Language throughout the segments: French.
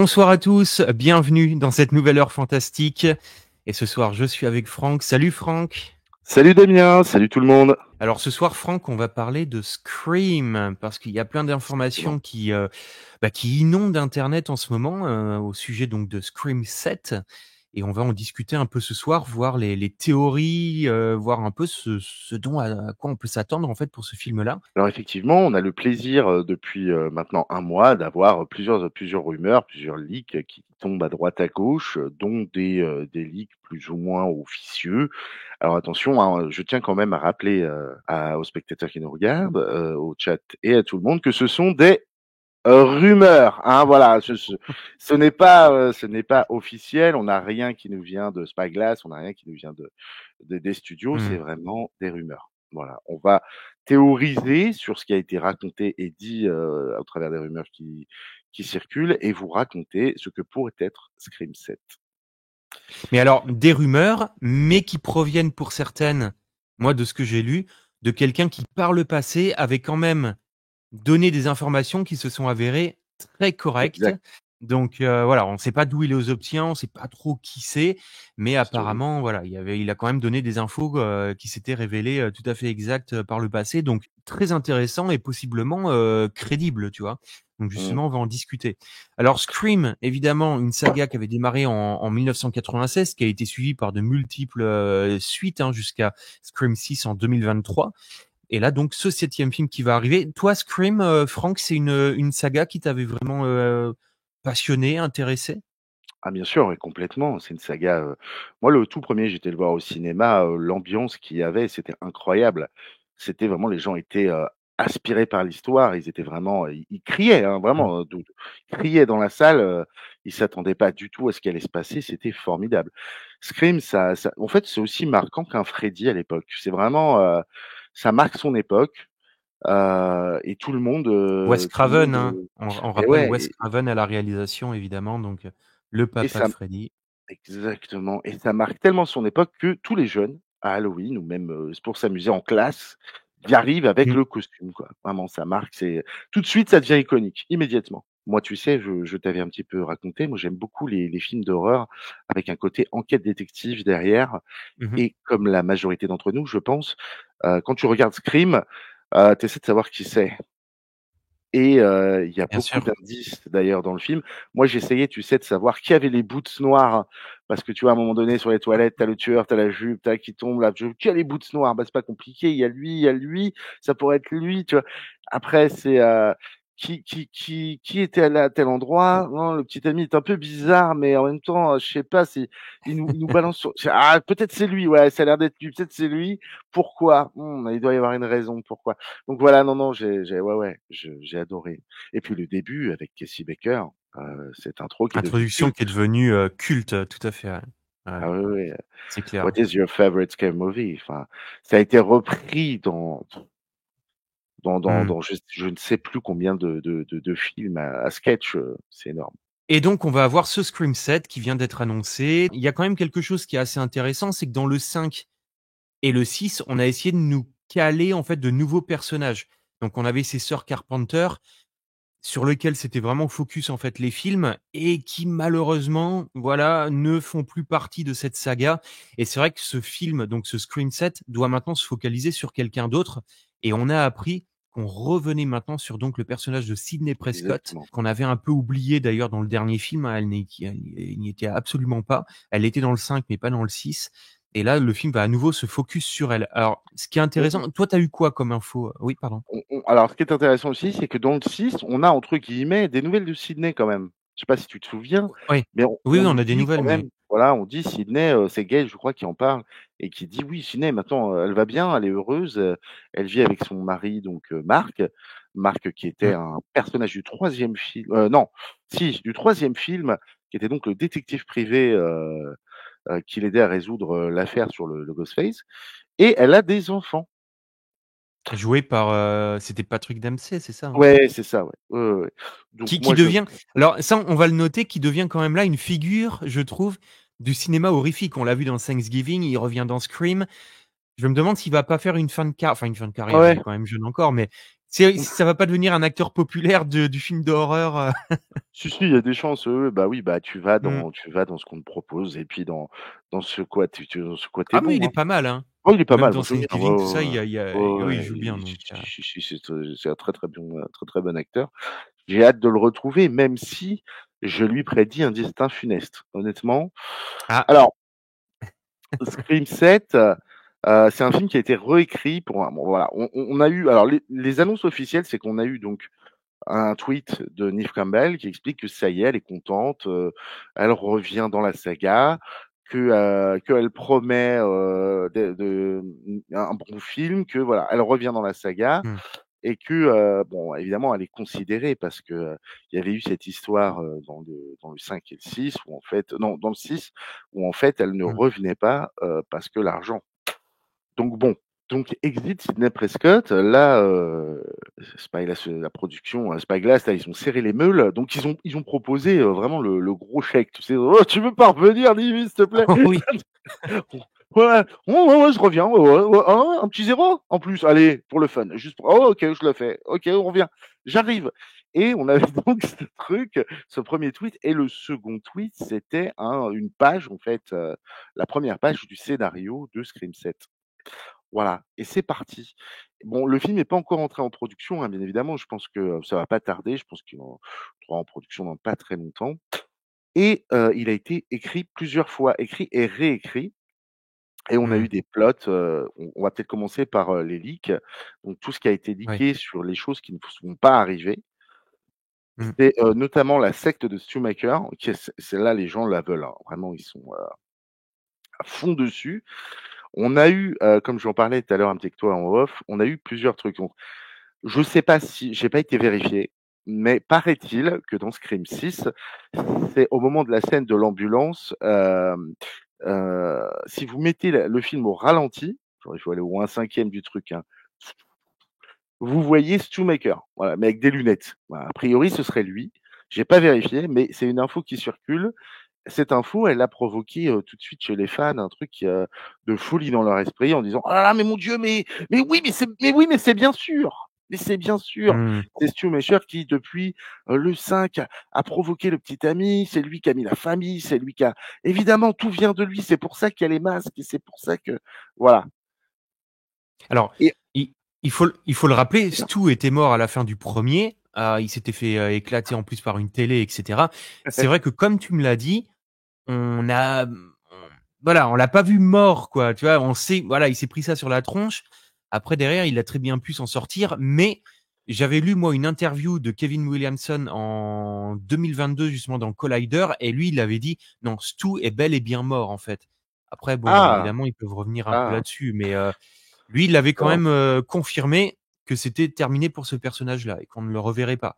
Bonsoir à tous, bienvenue dans cette nouvelle heure fantastique. Et ce soir, je suis avec Franck. Salut Franck. Salut Damien, salut tout le monde. Alors ce soir, Franck, on va parler de Scream parce qu'il y a plein Exactement. d'informations qui inondent Internet en ce moment au sujet donc de Scream 7. Et on va en discuter un peu ce soir, voir les théories, voir un peu ce dont à quoi on peut s'attendre en fait pour ce film-là. Alors effectivement, on a le plaisir, depuis, maintenant un mois d'avoir plusieurs rumeurs, plusieurs leaks qui tombent à droite à gauche, dont des leaks plus ou moins officieux. Alors attention, hein, je tiens quand même à rappeler, aux spectateurs qui nous regardent, au chat et à tout le monde que ce sont des rumeurs, hein, voilà, ce n'est pas officiel, on n'a rien qui nous vient de Spyglass, on n'a rien qui nous vient des studios, c'est Hmm. vraiment des rumeurs. Voilà, on va théoriser sur ce qui a été raconté et dit, au travers des rumeurs qui circulent et vous raconter ce que pourrait être Scream 7. Mais alors, des rumeurs, mais qui proviennent pour certaines, moi de ce que j'ai lu, de quelqu'un qui par le passé avait quand même donné des informations qui se sont avérées très correctes. Exact, Donc voilà, on ne sait pas d'où il les obtient, on ne sait pas trop qui c'est, mais story. apparemment voilà, il a quand même donné des infos qui s'étaient révélées tout à fait exactes par le passé, donc très intéressant et possiblement crédible, tu vois. Donc Mmh. justement, on va en discuter. Alors Scream, évidemment, une saga qui avait démarré en 1996, qui a été suivie par de multiples suites jusqu'à Scream 6 en 2023. Et là, donc, ce 7e film qui va arriver. Toi, Scream, Franck, c'est une saga qui t'avait vraiment passionné, intéressé? Ah bien sûr, oui, complètement, c'est une saga, moi le tout premier, j'étais le voir au cinéma, l'ambiance qu'il y avait, c'était incroyable. C'était vraiment les gens étaient, aspirés par l'histoire, ils étaient vraiment, ils criaient, hein, Mmh. vraiment, ils criaient dans la salle, ils s'attendaient pas du tout à ce qui allait se passer, c'était formidable. Scream, ça en fait, c'est aussi marquant qu'un Freddy à l'époque. C'est vraiment, ça marque son époque, et Wes tout le Craven, monde, hein. On et rappelle Wes ouais Craven à la réalisation, évidemment, donc le et papa ça de Freddy. exactement et ça marque tellement son époque que tous les jeunes, à Halloween ou même, pour s'amuser en classe, y arrivent avec Mmh. le costume, quoi. Vraiment, ça marque, c'est tout de suite, ça devient iconique, immédiatement. Moi, tu sais, je t'avais un petit peu raconté, moi, j'aime beaucoup les films d'horreur avec un côté enquête détective derrière Mmh. et comme la majorité d'entre nous, je pense, quand tu regardes Scream, tu essaies de savoir qui c'est. Et il y a Bien beaucoup sûr. d'indices d'ailleurs dans le film. Moi, j'essayais, tu sais, de savoir qui avait les boots noires, parce que tu vois, à un moment donné, sur les toilettes, tu le tueur, tu la jupe, tu qui tombe là, je qui a les boots noirs? Bah, c'est pas compliqué, il y a lui, ça pourrait être lui, tu vois? Après, c'est, qui était allé à tel endroit? Non, le petit ami est un peu bizarre, mais en même temps, je sais pas, c'est il nous balance sur ah, peut-être c'est lui, ouais, ça a l'air d'être lui, peut-être c'est lui. Pourquoi? Il doit y avoir une raison, pourquoi? Donc voilà, non, non, j'ai ouais, ouais, je j'ai adoré et puis le début avec Casey Baker, cette intro qui est devenue Introduction culte. qui est devenue culte, tout à fait, ouais. Ouais, Ah oui, oui, c'est What clair. is your favorite scary movie? Enfin, ça a été repris Mmh. dans je ne sais plus combien de films à sketch, c'est énorme. Et donc, on va avoir ce Scream 7 qui vient d'être annoncé. Il y a quand même quelque chose qui est assez intéressant, c'est que dans le 5 et le 6, on a essayé de nous caler, en fait, de nouveaux personnages. Donc, on avait ces sœurs Carpenter sur lesquelles c'était vraiment focus, en fait, les films et qui, malheureusement, voilà, ne font plus partie de cette saga. Et c'est vrai que ce film, donc ce Scream 7, doit maintenant se focaliser sur quelqu'un d'autre. Et on a appris qu'on revenait maintenant sur donc le personnage de Sidney Prescott, Exactement. qu'on avait un peu oublié d'ailleurs dans le dernier film, hein. Elle n'y était absolument pas. Elle était dans le 5, mais pas dans le 6. Et là, le film va à nouveau se focus sur elle. Alors, ce qui est On intéressant, toi, tu as eu quoi comme info? Oui, pardon. alors ce qui est intéressant aussi, c'est que dans le 6, on a entre guillemets «des nouvelles de Sydney» quand même. Je sais pas si tu te souviens, Oui. mais Oui, oui, on on nous a des dit nouvelles, quand mais même, voilà, on dit Sydney, c'est Gail je crois qui en parle et qui dit: «Oui, Sydney maintenant, elle va bien, elle est heureuse, elle vit avec son mari donc Marc». Marc qui était mmh. un personnage du troisième film, non, si, du troisième film, qui était donc le détective privé, qui l'aidait à résoudre, l'affaire sur le Ghostface et elle a des enfants. Joué par, c'était Patrick Dempsey, c'est ça, hein? Ouais, c'est ça, ouais. Ouais, ouais, ouais. Donc Qui moi je devient alors ça, on va le noter, qui devient quand même là une figure, je trouve, du cinéma horrifique. On l'a vu dans Thanksgiving, il revient dans Scream. Je me demande s'il va pas faire une fin de carrière. Enfin une fin de carrière, il est ouais, quand même jeune encore, mais Ça va pas devenir un acteur populaire du film d'horreur. Si, si, il y a des chances, bah, oui, bah, Mmh. tu vas dans ce qu'on te propose et puis dans ce quoi tu dans ce quoi tu es Ah mais il bon, est hein. pas mal, hein. Oh, il est pas Même mal, dans moi j'aime bien. Ouais, Thanksgiving, tout ça, ouais, ouais. oui, Ouais, il ouais, joue bien, donc si, c'est un très, très bon acteur. J'ai hâte de le retrouver, même si je lui prédis un destin funeste, honnêtement. ah, Alors, Scream 7, c'est un film qui a été réécrit pour un bon voilà, on a eu alors les annonces officielles, c'est qu'on a eu donc un tweet de Neve Campbell qui explique que ça y est, elle est contente, elle revient dans la saga, qu'elle promet, un bon film, que voilà, elle revient dans la saga mmh, et que, bon, évidemment, elle est considérée parce que, il y avait eu cette histoire, dans le 5 et le 6 où en fait non, dans le 6 où en fait elle ne mmh, revenait pas, parce que l'argent. Donc bon, donc exit Sidney Prescott, là, Spyglass, la production, Spyglass, là, ils ont serré les meules, donc ils ont proposé, vraiment le gros chèque, tu sais: «Oh, tu veux pas revenir, Livy, s'il te plaît?» oui. Ouais, ouais, je reviens, ouais, ouais, ouais, hein, un petit zéro en plus, allez, pour le fun, juste pour oh OK, je le fais. OK, on revient. J'arrive et on avait donc ce truc, ce premier tweet et le second tweet, c'était une page, en fait, la première page du scénario de Scream 7. Voilà et c'est parti. Bon, le film n'est pas encore entré en production, hein, bien évidemment, je pense que, ça va pas tarder, je pense qu'il entrera en production dans pas très longtemps et il a été écrit plusieurs fois, écrit et réécrit et on a Mmh, eu des plots, on va peut-être commencer par, les leaks. Donc tout ce qui a été ouais. leaké sur les choses qui ne sont pas arrivées. Mmh, C'est, notamment la secte de Schumacher, qui est celle-là, les gens la veulent, hein. Vraiment, ils sont, à fond dessus. On a eu, comme j'en parlais tout à l'heure un petit peu avec toi en off, on a eu plusieurs trucs. Donc je sais pas si j'ai pas été vérifié, mais paraît-il que dans Scream 6, c'est au moment de la scène de l'ambulance, si vous mettez le film au ralenti, genre il faut aller au 1/5 du truc, hein, vous voyez Stumaker, voilà, mais avec des lunettes. Voilà, a priori, ce serait lui. J'ai pas vérifié, mais c'est une info qui circule. Cette info, elle a provoqué, tout de suite chez les fans un truc, de folie dans leur esprit en disant: «Oh là là, mais mon Dieu, mais oui, mais c'est bien sûr! Mais c'est bien sûr! mmh. C'est Stu Macher qui depuis, le 5 a provoqué le petit ami, c'est lui qui a mis la famille, c'est lui qui a» évidemment, tout vient de lui, c'est pour ça qu'il y a les masques et c'est pour ça que voilà Alors, et il il faut le rappeler, Stu était mort à la fin du premier. Il s'était fait, éclater en plus par une télé et cetera. C'est vrai que comme tu me l'as dit, on a, voilà, on l'a pas vu mort, quoi, tu vois? On sait, voilà, il s'est pris ça sur la tronche. Après derrière, il a très bien pu s'en sortir, mais j'avais lu moi une interview de Kevin Williamson en 2022 justement dans Collider et lui il avait dit: «Non, Stu est bel et bien mort en fait». Après bon, ah! évidemment, ils peuvent revenir un peu Ah! là-dessus, mais lui, il avait quand D'accord. même, confirmé que c'était terminé pour ce personnage-là et qu'on ne le reverrait pas.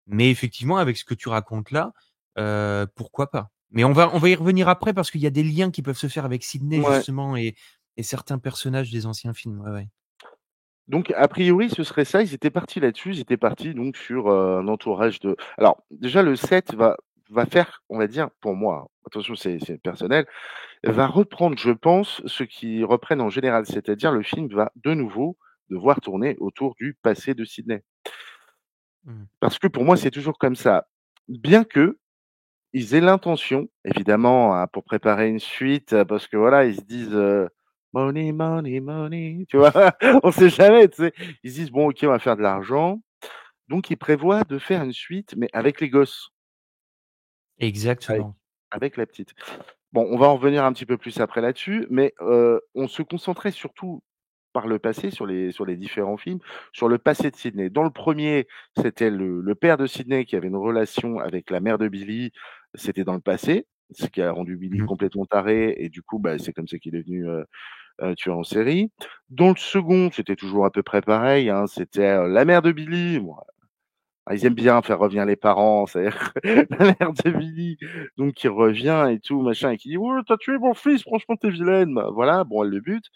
Mais effectivement, avec ce que tu racontes là, pourquoi pas? Mais on va y revenir après parce qu'il y a des liens qui peuvent se faire avec Sydney Ouais. justement et certains personnages des anciens films. Ouais, ouais. Donc a priori, ce serait ça. Ils étaient partis là-dessus. Ils étaient partis donc sur, un entourage de alors déjà le 7 va faire, on va dire, pour moi, hein, attention c'est personnel, va reprendre, je pense, ce qu'ils reprennent en général. C'est-à-dire le film va de nouveau devoir tourner autour du passé de Sydney. Mmh. Parce que pour moi, c'est toujours comme ça. Bien qu'ils aient l'intention, évidemment, hein, pour préparer une suite, parce que voilà, ils se disent, «Money, money, money», tu vois? On sait jamais, tu sais? Ils se disent: «Bon, OK, on va faire de l'argent». Donc ils prévoient de faire une suite, mais avec les gosses, avec Exactement. avec la petite. Bon, on va en revenir un petit peu plus après là-dessus, mais on se concentrait surtout par le passé sur les différents films, sur le passé de Sydney. Dans le premier, c'était le père de Sydney qui avait une relation avec la mère de Billy, c'était dans le passé, ce qui a rendu Billy Mmh. complètement taré et du coup, bah, c'est comme ça qu'il est devenu, tueur en série. Dans le second, c'était toujours à peu près pareil, hein, c'était, la mère de Billy, bon. Ah, ils aiment bien faire revenir les parents, c'est-à-dire que la mère de Billy, donc qui revient et tout machin et qui dit: «Ouais, tu tué mon fils, franchement tu vilaine». Bah, voilà, bon, elle le bute.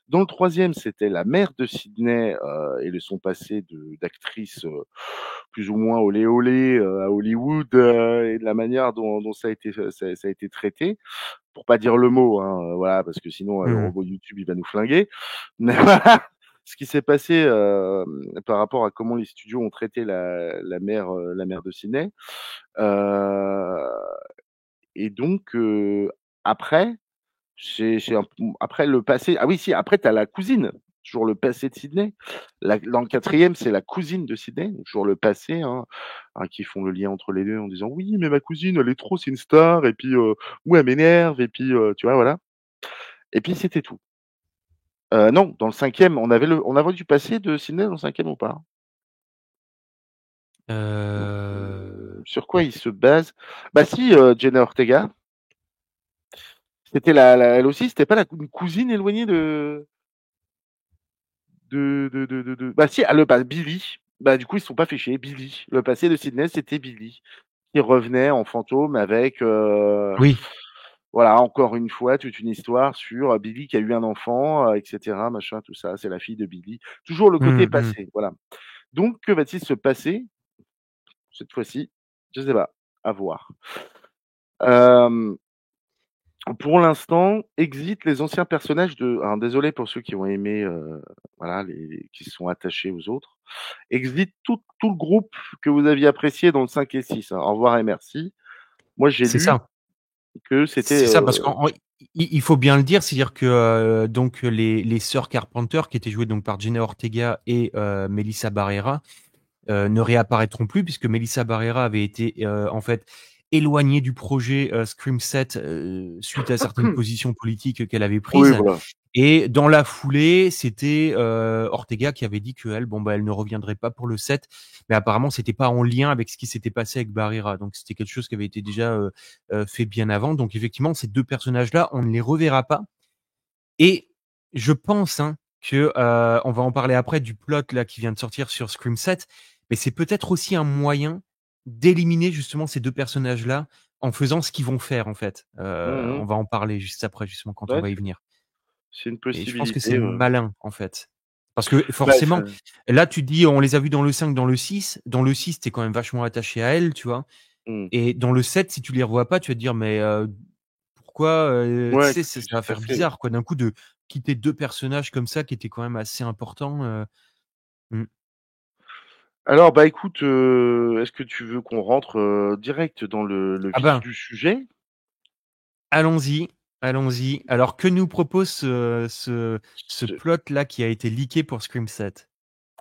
Dans le troisième, c'était la mère de Sydney, et de son passé d'actrice, plus ou moins olé olé, à Hollywood, et de la manière dont ça a été ça a été traité. Pour pas dire le mot, hein, voilà, parce que sinon, le Mmh. robot YouTube, il va nous flinguer. Mais voilà. ce qui s'est passé, par rapport à comment les studios ont traité la mère de Sydney, heu et donc après, c'est un après le passé ah oui si, après tu as la cousine, toujours le passé de Sydney. La dans le 4e, c'est la cousine de Sydney, donc toujours le passé, qui font le lien entre les 2 en disant: «Oui, mais ma cousine, elle est trop, c'est une star et puis, moi elle m'énerve» et puis, tu vois, voilà et puis c'était tout. Non, dans le 5e, on avait du passé de Sydney dans le 5e ou pas? Sur quoi Non. il se base? Bah si, Jenna Ortega, c'était elle aussi, c'était pas la une cousine éloignée bah si, ah le bah Billy, bah du coup ils se sont pas fait chier, Billy. Le passé de Sydney, c'était Billy, qui revenait en fantôme avec, Oui. voilà, encore une fois, toute une histoire sur, Billy qui a eu un enfant, et cetera, machin, tout ça. C'est la fille de Billy. Toujours le côté Mmh mh. passé, voilà. Donc que va-t-il se passer cette fois-ci? Je sais pas, à voir. Hem Pour l'instant, exit les anciens personnages de alors désolé pour ceux qui ont aimé, voilà, les qui se sont attachés aux autres. Exit tout le groupe que vous aviez apprécié dans le 5 et 6, hein. Au revoir et merci. Moi, j'ai C'est lu ça. que c'était, C'est ça parce qu'en il faut bien le dire, c'est-à-dire que, donc les sœurs Carpenter qui étaient jouées donc par Jenna Ortega et Melissa Barrera, ne réapparaîtront plus puisque Melissa Barrera avait été, en fait, éloignée du projet, Scream 7, suite à certaines positions politiques qu'elle avait oui, prises voilà. et dans la foulée, c'était, Ortega qui avait dit qu'elle, bon, bah, elle ne reviendrait pas pour le 7, mais apparemment c'était pas en lien avec ce qui s'était passé avec Barrera, donc c'était quelque chose qui avait été déjà, fait bien avant, donc effectivement ces 2 personnages-là, on ne les reverra pas et je pense, hein, que, on va en parler après du plot là qui vient de sortir sur Scream 7, mais c'est peut-être aussi un moyen d'éliminer justement ces 2 personnages-là en faisant ce qu'ils vont faire en fait. Mmh mh. On va en parler juste après justement quand on Ouais, va y venir c'est une et je pense que c'est possibilité, malin en fait. Parce que bah, ça forcément, là tu te dis on les a vus dans le 5, dans le 6. Dans le 6, tu es quand même vachement attaché à elle, tu vois? mmh. Et dans le 7, si tu les revois pas, tu vas te dire: «Mais, pourquoi?» Tu Ouais, sais, ça qu'est-ce qui va s'est faire passé? bizarre quoi, d'un coup de quitter 2 personnages comme ça qui étaient quand même assez importants, mmh. Alors, bah, écoute, est-ce que tu veux qu'on rentre, direct dans le Ah vif ben, du sujet? allons-y, allons-y. Alors que nous propose ce Ce plot là qui a été leaké pour Scream 7?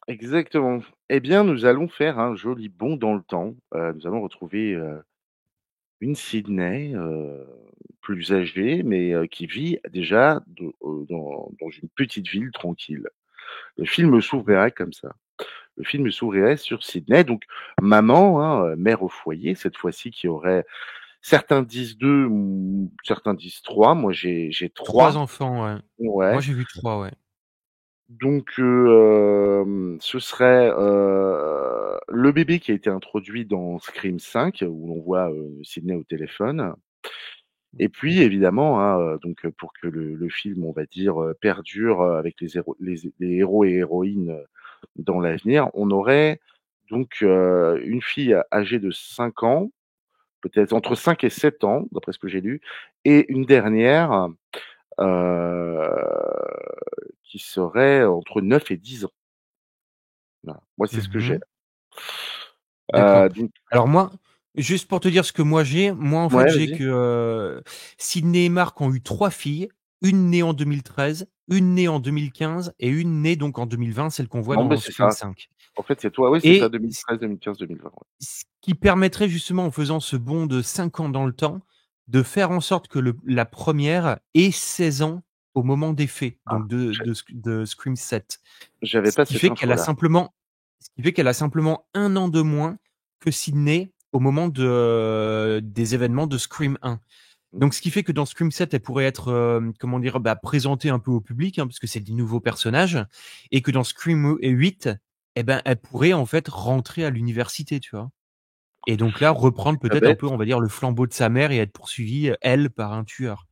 Exactement. Eh bien, nous allons faire un joli bond dans le temps. Nous allons retrouver, une Sydney, plus âgée, mais, qui vit déjà dans une petite ville tranquille. Le film s'ouvrirait comme ça. Le film s'ouvrirait sur Sydney, donc maman, mère au foyer, cette fois-ci qui aurait certains disent 2 ou certains disent 3. Moi j'ai 3 3. enfants, ouais. Moi Ouais. j'ai vu 3, ouais. Donc ce serait, le bébé qui a été introduit dans Scream 5 où l'on voit, Sydney au téléphone et puis évidemment, donc pour que le film, on va dire, perdure, avec les héros et héroïnes, dans l'avenir, on aurait donc une fille âgée de 5 ans, peut-être entre 5 et 7 ans, d'après ce que j'ai lu et une dernière, heu, qui serait entre 9 et 10 ans. Voilà, moi c'est ce que j'ai. Mmh. D'accord. Donc Alors moi, juste pour te dire ce que moi j'ai, moi en fait ouais, j'ai vas-y. que, Sydney et Mark ont eu 3 filles, une née en 2013, une née en 2015 et une née donc en 2020, celle qu'on voit Non, mais dans c'est Scream ça. 5 En fait, c'est toi, oui, c'est ça, et 2013-2015-2020, ouais. ce qui permettrait justement en faisant ce bond de 5 ans dans le temps, de faire en sorte que la première ait 16 ans au moment des faits, Ah, donc j'ai de Scream 7. j'avais Ce pas qui cette fait qu'elle a info-là. simplement ce qui fait qu'elle a simplement 1 an de moins que Sydney au moment des événements de Scream 1. Mmh. Donc ce qui fait que dans Scream 7, elle pourrait être, comment dire? Bah, présentée un peu au public, hein, parce que c'est des nouveaux personnages et que dans Scream 8, et ben, elle pourrait en fait rentrer à l'université, tu vois? Et donc là, reprendre C'est pas peut-être un bête. peu, on va dire, le flambeau de sa mère et être poursuivie, elle, par un tueur.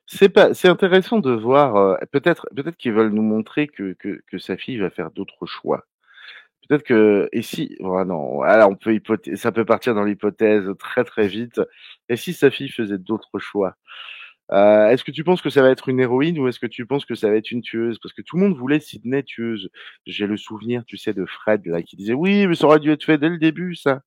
C'est intéressant de voir, peut-être qu'ils veulent nous montrer que sa fille va faire d'autres choix. Peut-être que et si oh non, voilà, on peut ça peut partir dans l'hypothèse très, très vite. Et si sa fille faisait d'autres choix? Est-ce que tu penses que ça va être une héroïne ou est-ce que tu penses que ça va être une tueuse? Parce que tout le monde voulait Sydney tueuse. J'ai le souvenir, tu sais, de Fred là qui disait: «Oui, mais ça aurait dû être fait dès le début ça».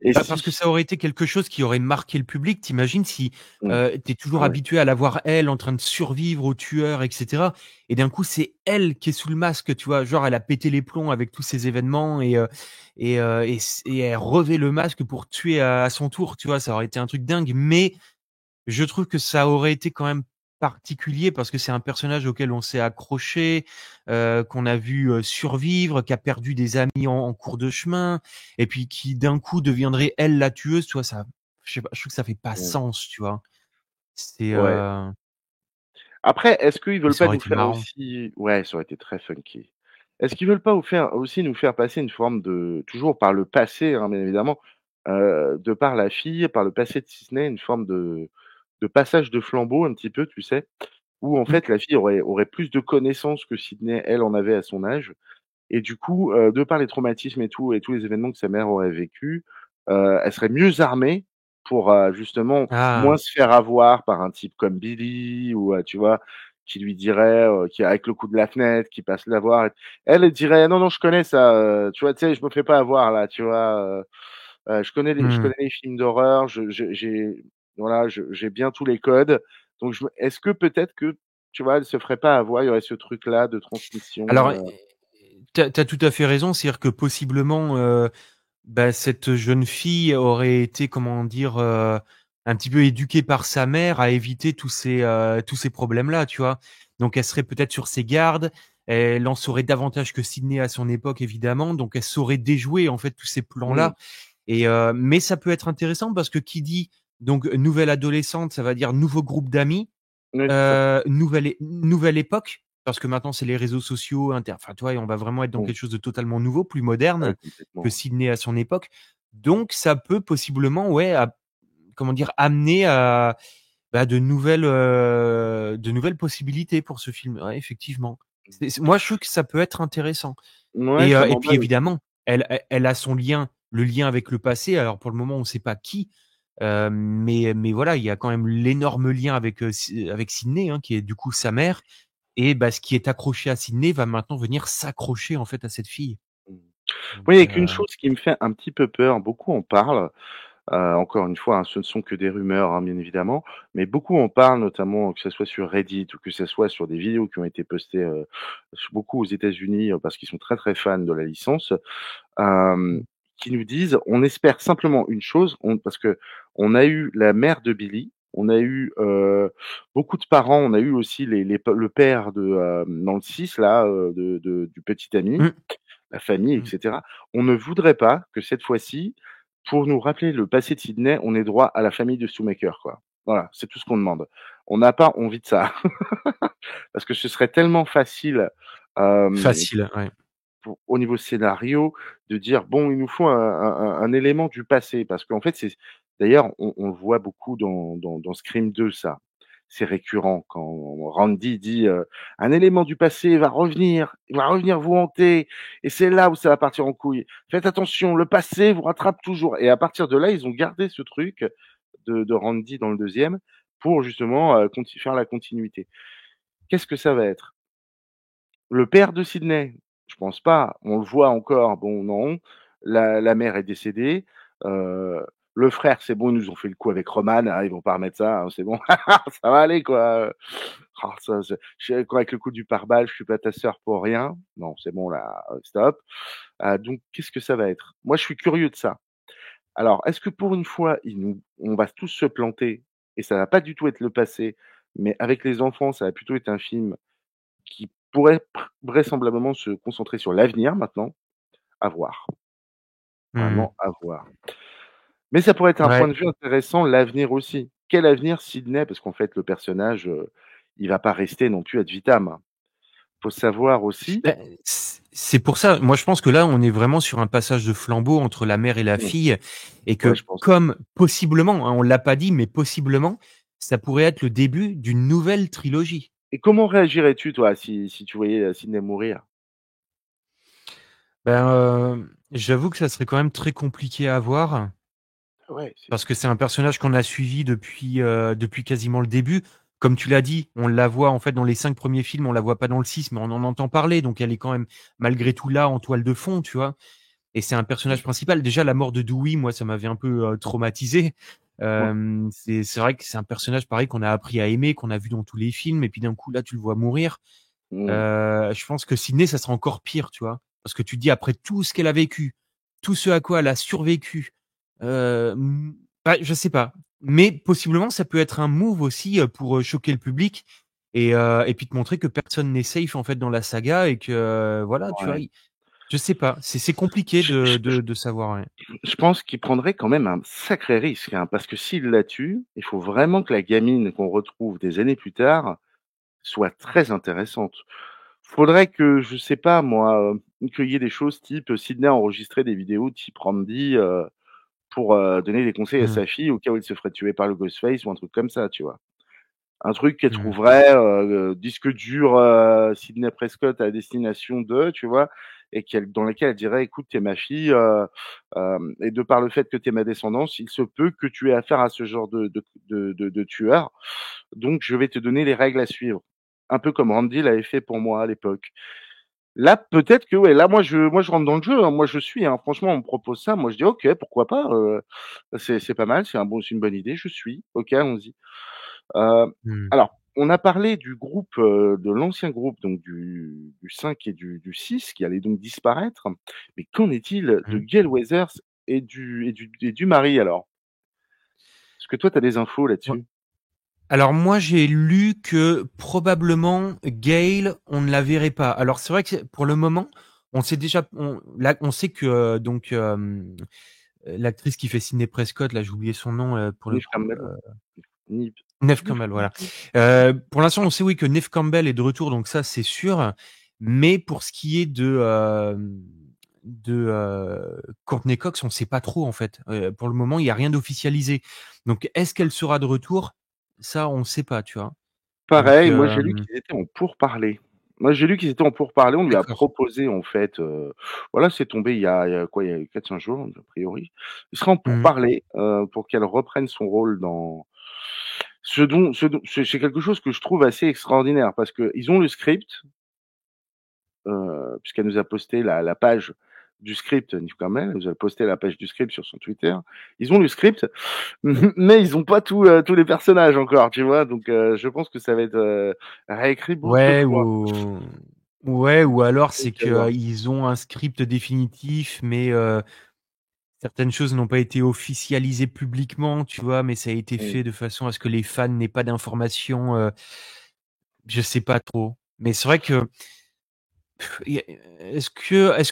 Et Bah, parce que si? ça aurait été quelque chose qui aurait marqué le public. Tu imagines si, Mmh. tu es toujours Ah ouais. habitué à la voir elle en train de survivre aux tueurs et cetera et d'un coup, c'est elle qui est sous le masque, tu vois? Genre elle a pété les plombs avec tous ces événements et elle revêt le masque pour tuer à son tour, tu vois? Ça aurait été un truc dingue, mais je trouve que ça aurait été quand même particulier parce que c'est un personnage auquel on s'est accroché, qu'on a vu, survivre, qui a perdu des amis en cours de chemin et puis qui d'un coup deviendrait elle la tueuse, tu vois? Ça je sais pas, je trouve que ça fait pas Mmh. sens, tu vois? C'est, Ouais. Après, est-ce qu'ils mais veulent ça pas aurait nous été faire marrant. aussi ouais, ça aurait été très funky. Est-ce qu'ils veulent pas aussi nous faire passer une forme de toujours par le passé, hein, bien évidemment, de par la fille, par le passé de Disney, une forme de passage de flambeau un petit peu, tu sais? Où en Mmh. fait la fille aurait plus de connaissances que Sydney, elle, en avait à son âge et du coup, de par les traumatismes et tous les événements que sa mère aurait vécus, elle serait mieux armée pour, justement Ah! moins se faire avoir par un type comme Billy ou, tu vois? Qui lui dirait, qui avec le coup de la fenêtre, qui passe la voir. Elle, elle dirait: «Non, non, je connais ça, tu vois? Tu sais, je me fais pas avoir là, tu vois? Je Mmh. connais les films d'horreur, j'ai voilà, j'ai bien tous les codes». Donc est-ce que peut-être que, tu vois, elle se ferait pas avoir, il y aurait ce truc-là de transmission, Alors, tu as tout à fait raison, c'est-à-dire que possiblement, bah, cette jeune fille aurait été, comment dire, un petit peu éduquée par sa mère à éviter tous ces problèmes-là, tu vois? Donc elle serait peut-être sur ses gardes, elle en saurait davantage que Sydney à son époque évidemment, donc elle saurait déjouer en fait tous ces Mmh, plans-là mais ça peut être intéressant parce que qui dit donc nouvelle adolescente, ça va dire nouveau groupe d'amis. oui, c'est ça. Nouvelle époque, parce que maintenant c'est les réseaux sociaux, enfin, tu vois? Et on va vraiment être dans Mmh, quelque chose de totalement nouveau, plus ouais, moderne que complètement. Sydney à son époque. Donc ça peut possiblement, ouais, comment dire? Amener à, bah, de nouvelles possibilités pour ce film. Ouais, effectivement. C'est moi, je trouve que ça peut être intéressant Ouais, ça et puis m'emballe aussi. évidemment, elle a son lien, le lien avec le passé. Alors pour le moment, on ne sait pas qui, mais voilà, il y a quand même l'énorme lien avec Sydney, hein, qui est du coup sa mère et bah, ce qui est accroché à Sydney va maintenant venir s'accrocher, en fait, à cette fille. Mmh. Donc Moi, il y a qu'une chose qui me fait un petit peu peur, beaucoup en parlent, encore une fois, hein, ce ne sont que des rumeurs, hein, bien évidemment, mais beaucoup en parlent, notamment que ça soit sur Reddit ou que ça soit sur des vidéos qui ont été postées, beaucoup aux États-Unis, parce qu'ils sont très, très fans de la licence, hem, mmh, qui nous disent: «On espère simplement une chose», parce que on a eu la mère de Billy, on a eu, beaucoup de parents, on a eu aussi le père dans le 6 là, du petit ami, mmh, la famille, et mmh. cetera. On ne voudrait pas que cette fois-ci, pour nous rappeler le passé de Sydney, on ait droit à la famille de Shoemaker, quoi. Voilà, c'est tout ce qu'on demande. On n'a pas envie de ça. Parce que ce serait tellement facile, hem, Facile, ouais. pour au niveau scénario, de dire: «Bon, il nous faut un élément du passé». Parce qu'en fait, c'est d'ailleurs, on le voit beaucoup dans Scream 2 ça. C'est récurrent quand Randy dit, «Un élément du passé va revenir, il va revenir vous hanter et c'est là où ça va partir en couille. Faites attention, le passé vous rattrape toujours». Et à partir de là, ils ont gardé ce truc de Randy dans le deuxième pour justement, faire la continuité. Qu'est-ce que ça va être? Le père de Sydney? Je pense pas. On le voit encore, bon non. La mère est décédée. Heu, le frère, c'est bon, ils nous ont fait le coup avec Roman, ils vont pas remettre ça, hein, c'est bon. Ça va aller quoi, ça je sais quoi avec le coup du pare-balles, «Je suis pas ta sœur pour rien». Non, c'est bon là, stop. Donc qu'est-ce que ça va être? Moi, je suis curieux de ça. Alors, est-ce que pour une fois, on va tous se planter et ça va pas du tout être le passé, mais avec les enfants, ça va plutôt être un film qui pourrait vraisemblablement se concentrer sur l'avenir maintenant, à voir, Mmh. vraiment à voir. Mais ça pourrait être un point Ouais. de vue intéressant, l'avenir aussi. Quel avenir Sydney? Parce qu'en fait, le personnage, il va pas rester non plus ad vitam. Faut savoir aussi. Bah, c'est pour ça, moi je pense que là, on est vraiment sur un passage de flambeau entre la mère et la Mmh, fille et ouais, que je pense aussi. comme possiblement, hein, on l'a pas dit, mais possiblement, ça pourrait être le début d'une nouvelle trilogie. Et comment réagirais-tu toi si tu voyais, Sydney mourir? Ben, j'avoue que ça serait quand même très compliqué à voir. Ouais, c'est Parce que c'est un personnage qu'on a suivi depuis quasiment le début. Comme tu l'as dit, on la voit en fait dans les 5 premiers films, on la voit pas dans le 6, mais on en entend parler, donc elle est quand même malgré tout là en toile de fond, tu vois? Et c'est un mmh, personnage principal. Déjà la mort de Dewey, moi ça m'avait un peu, traumatisé. ouais, C'est vrai que c'est un personnage pareil qu'on a appris à aimer, qu'on a vu dans tous les films et puis d'un coup là tu le vois mourir. mmh, Je pense que Sydney ça sera encore pire, tu vois? Parce que tu te dis après tout ce qu'elle a vécu, tout ce à quoi elle a survécu, bah, je sais pas. Mais possiblement ça peut être un move aussi, pour, choquer le public et puis te montrer que personne n'est safe en fait dans la saga et que, voilà, tu vois? ouais. Je sais pas, c'est compliqué Je je je de savoir, ouais. je pense qu'il prendrait quand même un sacré risque, hein, parce que s'il la tue, il faut vraiment que la gamine qu'on retrouve des années plus tard soit très intéressante. Faudrait que, je sais pas moi, qu'il y ait des choses type, Sydney a enregistré des vidéos type Randy, pour, donner des conseils à Mmh. sa fille au cas où elle se ferait tuer par le Ghostface ou un truc comme ça, tu vois? Un truc qu'elle Mmh. trouverait, disque dur, Sydney Prescott à destination de, tu vois? Et dans lequel elle dirait: «Écoute, tu es ma fille, et de par le fait que tu es ma descendance, il se peut que tu aies affaire à ce genre de tueur, donc je vais te donner les règles à suivre». Un peu comme Randy l'avait fait pour moi à l'époque. Là, peut-être que ouais, là, moi je rentre dans le jeu, hein, moi je suis, hein. Franchement, on me propose ça, moi je dis: «OK, pourquoi pas, c'est pas mal, c'est une bonne idée, je suis. OK, allons-y». Heu, Mmh. alors, on a parlé du groupe, de l'ancien groupe, donc du 5 et du 6 qui allait donc disparaître. Mais qu'en est-il de Mmh. Gale Weathers et du mari alors? Est-ce que toi tu as des infos Ouais. là-dessus? Alors moi, j'ai lu que probablement Gale, on ne la verrait pas. Alors c'est vrai que pour le moment, on sait déjà on là, on sait que, donc l'actrice qui fait Sydney Prescott, là, j'ai oublié son nom, pour le Neve coup, Campbell? Neve Neve Neve Campbell, voilà. Campbell? Pour l'instant, on sait, oui, que Neve Campbell est de retour, donc ça, c'est sûr. Mais pour ce qui est de Courtney Cox, on sait pas trop, en fait. Pour le moment, il y a rien d'officialisé. Donc est-ce qu'elle sera de retour? Ça, on sait pas, tu vois? Donc Pareil, moi j'ai lu qu'ils étaient en pourparlers. Moi j'ai lu qu'ils étaient en pourparlers, on lui a d'accord. proposé en fait, voilà, c'est tombé il y a quoi? Il y a 4-5 jours a priori. Il sera en Mmh. pourparlers, pour qu'elle reprenne son rôle dans ce dont c'est quelque chose que je trouve assez extraordinaire parce qu'ils ont le script, puisqu'elle nous a posté la page du script, Neve Campbell, elle nous a posté la page du script sur son Twitter. Ils ont le script, mais ils ont pas tous les personnages encore, tu vois? Donc je pense que ça va être, réécrit beaucoup de Ouais, fois. ou alors Donc c'est à voir. que, ils ont un script définitif, mais certaines choses n'ont pas été officialisées publiquement, tu vois? Mais ça a été Mmh. fait de façon à ce que les fans n'aient pas d'informations, je sais pas trop. Mais c'est vrai que y a est-ce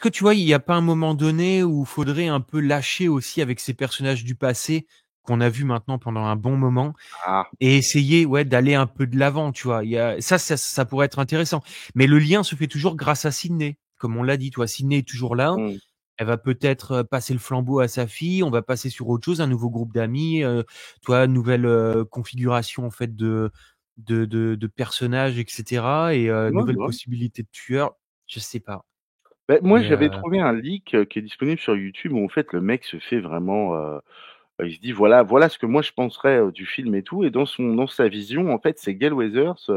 que tu vois, il y a pas un moment donné où il faudrait un peu lâcher aussi avec ces personnages du passé qu'on a vus maintenant pendant un bon moment Ah, et essayer, ouais, d'aller un peu de l'avant, tu vois? Il y a ça pourrait être intéressant. Mais le lien se fait toujours grâce à Sydney, comme on l'a dit, tu vois? Sydney est toujours là. mmh. Elle va peut-être, passer le flambeau à sa fille. On va passer sur autre chose, un nouveau groupe d'amis, tu vois? Nouvelle, configuration en fait de personnages et cetera et Ouais, nouvelles ouais. possibilités de tueurs. Je sais pas. Beh, moi Mais, j'avais trouvé un leak, qui est disponible sur YouTube où en fait le mec se fait vraiment, il se dit: «Voilà ce que moi je penserais, du film et tout» et dans sa vision, en fait, c'est Gale Weathers,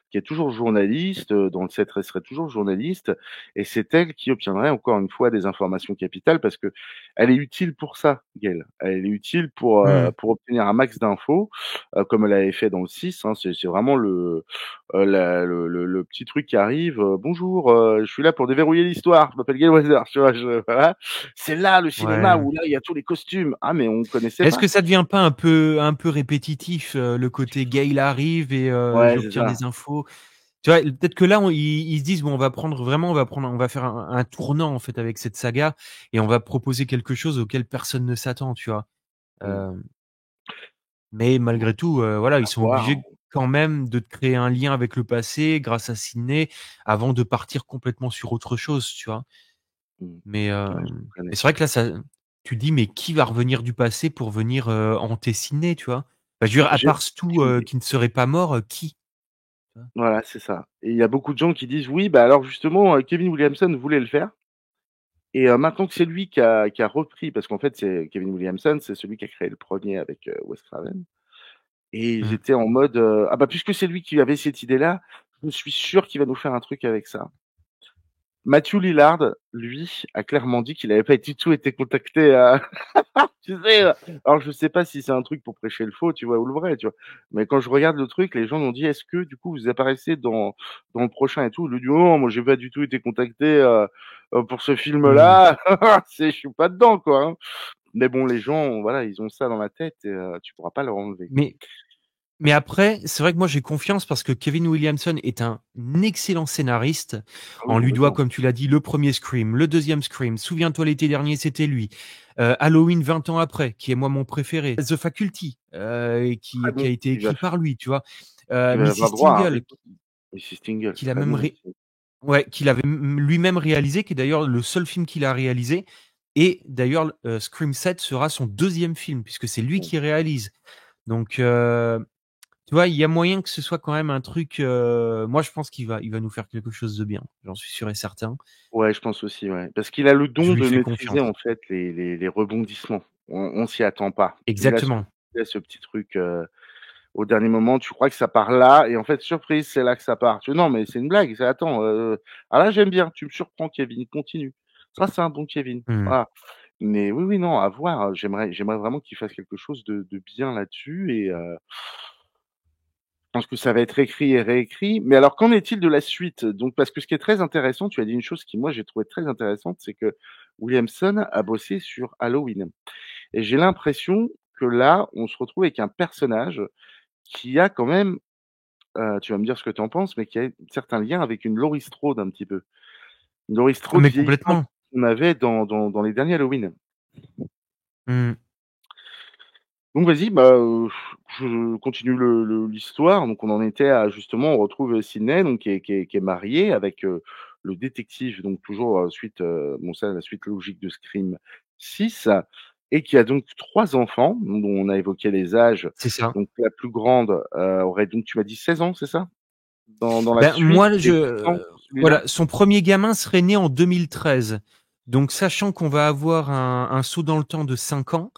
qui est toujours journaliste, dans le set elle serait toujours journaliste et c'est elle qui obtiendrait encore une fois des informations capitales parce que elle est utile pour ça, Gale. Elle est utile mmh, pour obtenir un max d'infos, comme elle avait fait dans le 6, hein. C'est vraiment le petit truc qui arrive, «Bonjour, je suis là pour déverrouiller l'histoire, je m'appelle Gale Weathers», tu vois? Voilà. C'est là le cinéma ouais. où là, il y a tous les costumes. Ah mais on connaissait Est-ce pas. que ça devient pas un peu répétitif, le côté Gail arrive et Ouais, c'est j'obtiens ça. des infos? Tu vois, peut-être que là, ils se disent: «Bon, on va faire un tournant, en fait, avec cette saga et on va proposer quelque chose auquel personne ne s'attend», tu vois? Mmh. Hem, mais Bon, malgré tout, voilà, ils à sont voir. obligés quand même de créer un lien avec le passé grâce à Sydney avant de partir complètement sur autre chose, tu vois? Mmh. Mais, Ouais, je connais. mais c'est vrai que là, ça tu dis: «Mais qui va revenir du passé pour venir, hanter Sydney?» tu vois? Bah, je veux dire, à J'ai part Stu, aucune idée. qui ne serait pas mort, qui? Tu vois? Voilà, c'est ça et il y a beaucoup de gens qui disent: «Oui, bah, alors justement, Kevin Williamson voulait le faire». et maintenant que c'est lui qui a repris, parce qu'en fait, c'est Kevin Williamson, c'est celui qui a créé le premier avec, Wes Craven, et Mmh. j'étais en mode, «Ah bah, puisque c'est lui qui avait cette idée-là, je suis sûr qu'il va nous faire un truc avec ça». Matthew Lillard, lui, a clairement dit qu'il avait pas du tout été contacté, tu sais, alors je sais pas si c'est un truc pour prêcher le faux, tu vois? Ou le vrai, tu vois? Mais quand je regarde le truc, les gens m'ont dit: «Est-ce que du coup vous apparaissez dans le prochain et tout?» Il lui dit: «Oh non, moi j'ai pas du tout été contacté, pour ce Mmh. film-là, c'est je suis pas dedans, quoi, hein». Mais bon, les gens, voilà, ils ont ça dans la tête et tu pourras pas leur enlever. Mais Mais après, c'est vrai que moi j'ai confiance parce que Kevin Williamson est un excellent scénariste. Ah oui, On lui doit, complètement. comme tu l'as dit, le premier Scream, le deuxième Scream. Souviens-toi l'été dernier, c'était lui. Halloween 20 ans après, qui est moi mon préféré. The Faculty, Très qui a bon, été écrit par lui, tu vois. il va Mrs avoir droit à un Tingle, reboot. Mrs. Tingle, qu'il a très même bon ré aussi. ouais, qu'il avait lui-même réalisé, qui est d'ailleurs le seul film qu'il a réalisé. Et d'ailleurs, Scream 7 sera son deuxième film, puisque c'est lui Mmh. qui réalise. Donc, tu vois, il y a moyen que ce soit quand même un truc, moi je pense qu'il va nous faire quelque chose de bien. J'en suis sûr et certain. Ouais, je pense aussi, ouais. Parce qu'il a le Je don lui de fais maîtriser, confiance. en fait, les rebondissements. On s'y attend pas. Exactement. Il a ce petit truc, au dernier moment, tu crois que ça part là et en fait, surprise, c'est là que ça part. Tu fais: «Non, mais c'est une blague, c'est attends, ah là, j'aime bien, tu me surprends Kevin, continue. Ça, c'est un bon Kevin». Mmh. Voilà. Mais oui, oui, non, à voir, j'aimerais vraiment qu'il fasse quelque chose de bien là-dessus et je pense que ça va être écrit et réécrit. Mais alors, qu'en est-il de la suite? Donc, parce que ce qui est très intéressant, tu as dit une chose qui, moi, j'ai trouvé très intéressante, c'est que Williamson a bossé sur Halloween. Et j'ai l'impression que là, on se retrouve avec un personnage qui a quand même, tu vas me dire ce que tu en penses, mais qui a certains liens avec une Laurie Strode un petit peu. Une Laurie Ah Strode mais vieillissante complètement. qu'on avait dans les derniers Halloween. Mmh. Donc vas-y, bah, je continue l'histoire. Donc on en était à justement, on retrouve Sydney donc qui est mariée avec, le détective donc toujours, suite, bon ça la suite logique de Scream 6 et qui a donc 3 enfants dont on a évoqué les âges. C'est ça. Donc la plus grande, aurait donc tu m'as dit 16 ans, c'est ça? Dans la Ben, suite moi et 8 ans pour celui-là? voilà, son premier gamin serait né en 2013. Donc sachant qu'on va avoir un saut dans le temps de 5 ans,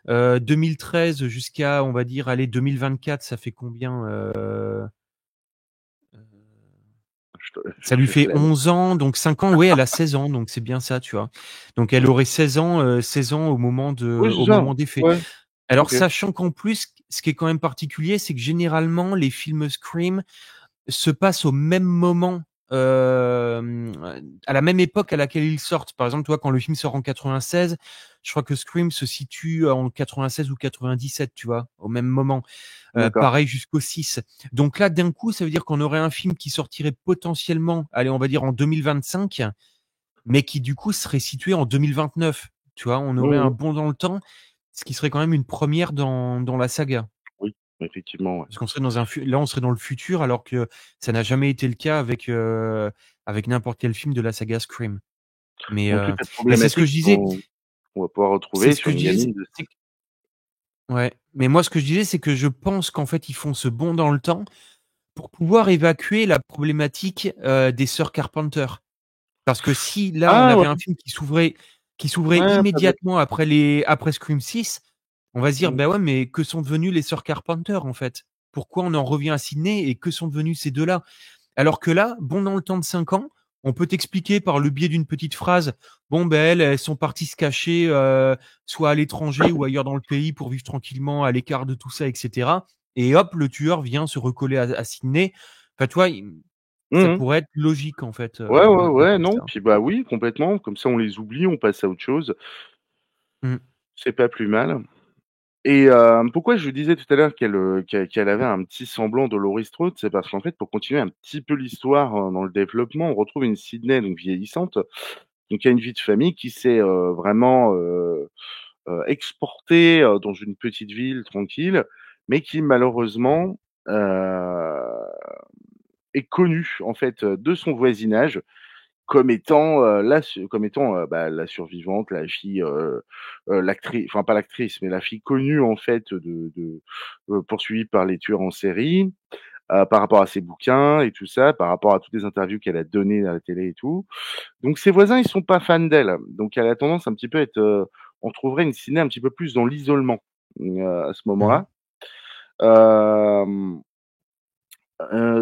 2013 jusqu'à, on va dire, allez, 2024, ça fait combien? Ça lui Je fais fait la 11 ans, donc 5 ans, oui, elle a 16 ans, donc c'est bien ça, tu vois? Donc elle aurait 16 ans oui, c'est au ça. moment des faits. Ouais, Alors OK. sachant qu'en plus, ce qui est quand même particulier, c'est que généralement les films Scream se passent au même moment, à la même époque à laquelle ils sortent. Par exemple, tu vois, quand le film sort en 96, je crois que Scream se situe en 96 ou 97, tu vois? Au même moment. D'accord. Pareil jusqu'au 6. Donc là, d'un coup, ça veut dire qu'on aurait un film qui sortirait potentiellement, allez, on va dire en 2025, mais qui du coup serait situé en 2029. Tu vois? On aurait Mmh un mh. bond dans le temps, ce qui serait quand même une première dans la saga. Oui, effectivement, ouais. Parce qu'on serait dans un fu là, on serait dans le futur alors que ça n'a jamais été le cas avec n'importe quel film de la saga Scream. Mais, Donc toute cette mais c'est ce que problématique je disais, qu'on va pouvoir c'est retrouver ce sur que je une disais, gamine de c'est ouais, mais moi ce que je disais, c'est que je pense qu'en fait, ils font ce bond dans le temps pour pouvoir évacuer la problématique, des sœurs Carpenter. Parce que si là, on ah avait ouais, un film qui s'ouvrait ouais, pas bête. immédiatement après Scream 6, on va se dire: Mmh. «Bah, ouais, mais que sont devenues les sœurs Carpenter, en fait? Pourquoi on en revient à Sydney et que sont devenus ces 2 là?» Alors que là, bon, dans le temps de 5 ans, on peut t'expliquer par le biais d'une petite phrase: «Bon, ben, elles sont parties se cacher, soit à l'étranger ou ailleurs dans le pays pour vivre tranquillement à l'écart de tout ça et cetera», et hop, le tueur vient se recoller à Sydney. Enfin, tu vois, ça Mmh mh. pourrait être logique, en fait, Ouais, ouais, d'un ouais, côté, non, ça. puis bah oui, complètement, comme ça on les oublie, on passe à autre chose, Mmh. c'est pas plus mal et pourquoi je disais tout à l'heure qu'elle avait un petit semblant de Laurie Strode, c'est parce qu'en fait, pour continuer un petit peu l'histoire, dans le développement, on retrouve une Sydney donc vieillissante, donc qui a une vie de famille qui s'est, vraiment, exportée, dans une petite ville tranquille, mais qui malheureusement, heu, est connue en fait, de son voisinage comme étant, bah, la survivante, la fille, enfin pas l'actrice, mais la fille connue en fait poursuivie par les tueurs en série. par rapport à ses bouquins et tout ça, par rapport à toutes les interviews qu'elle a données à la télé et tout. Donc ses voisins, ils sont pas fans d'elle. Donc elle a tendance un petit peu à être, on trouverait une Sydney un petit peu plus dans l'isolement, à ce Mmh. moment-là. Hem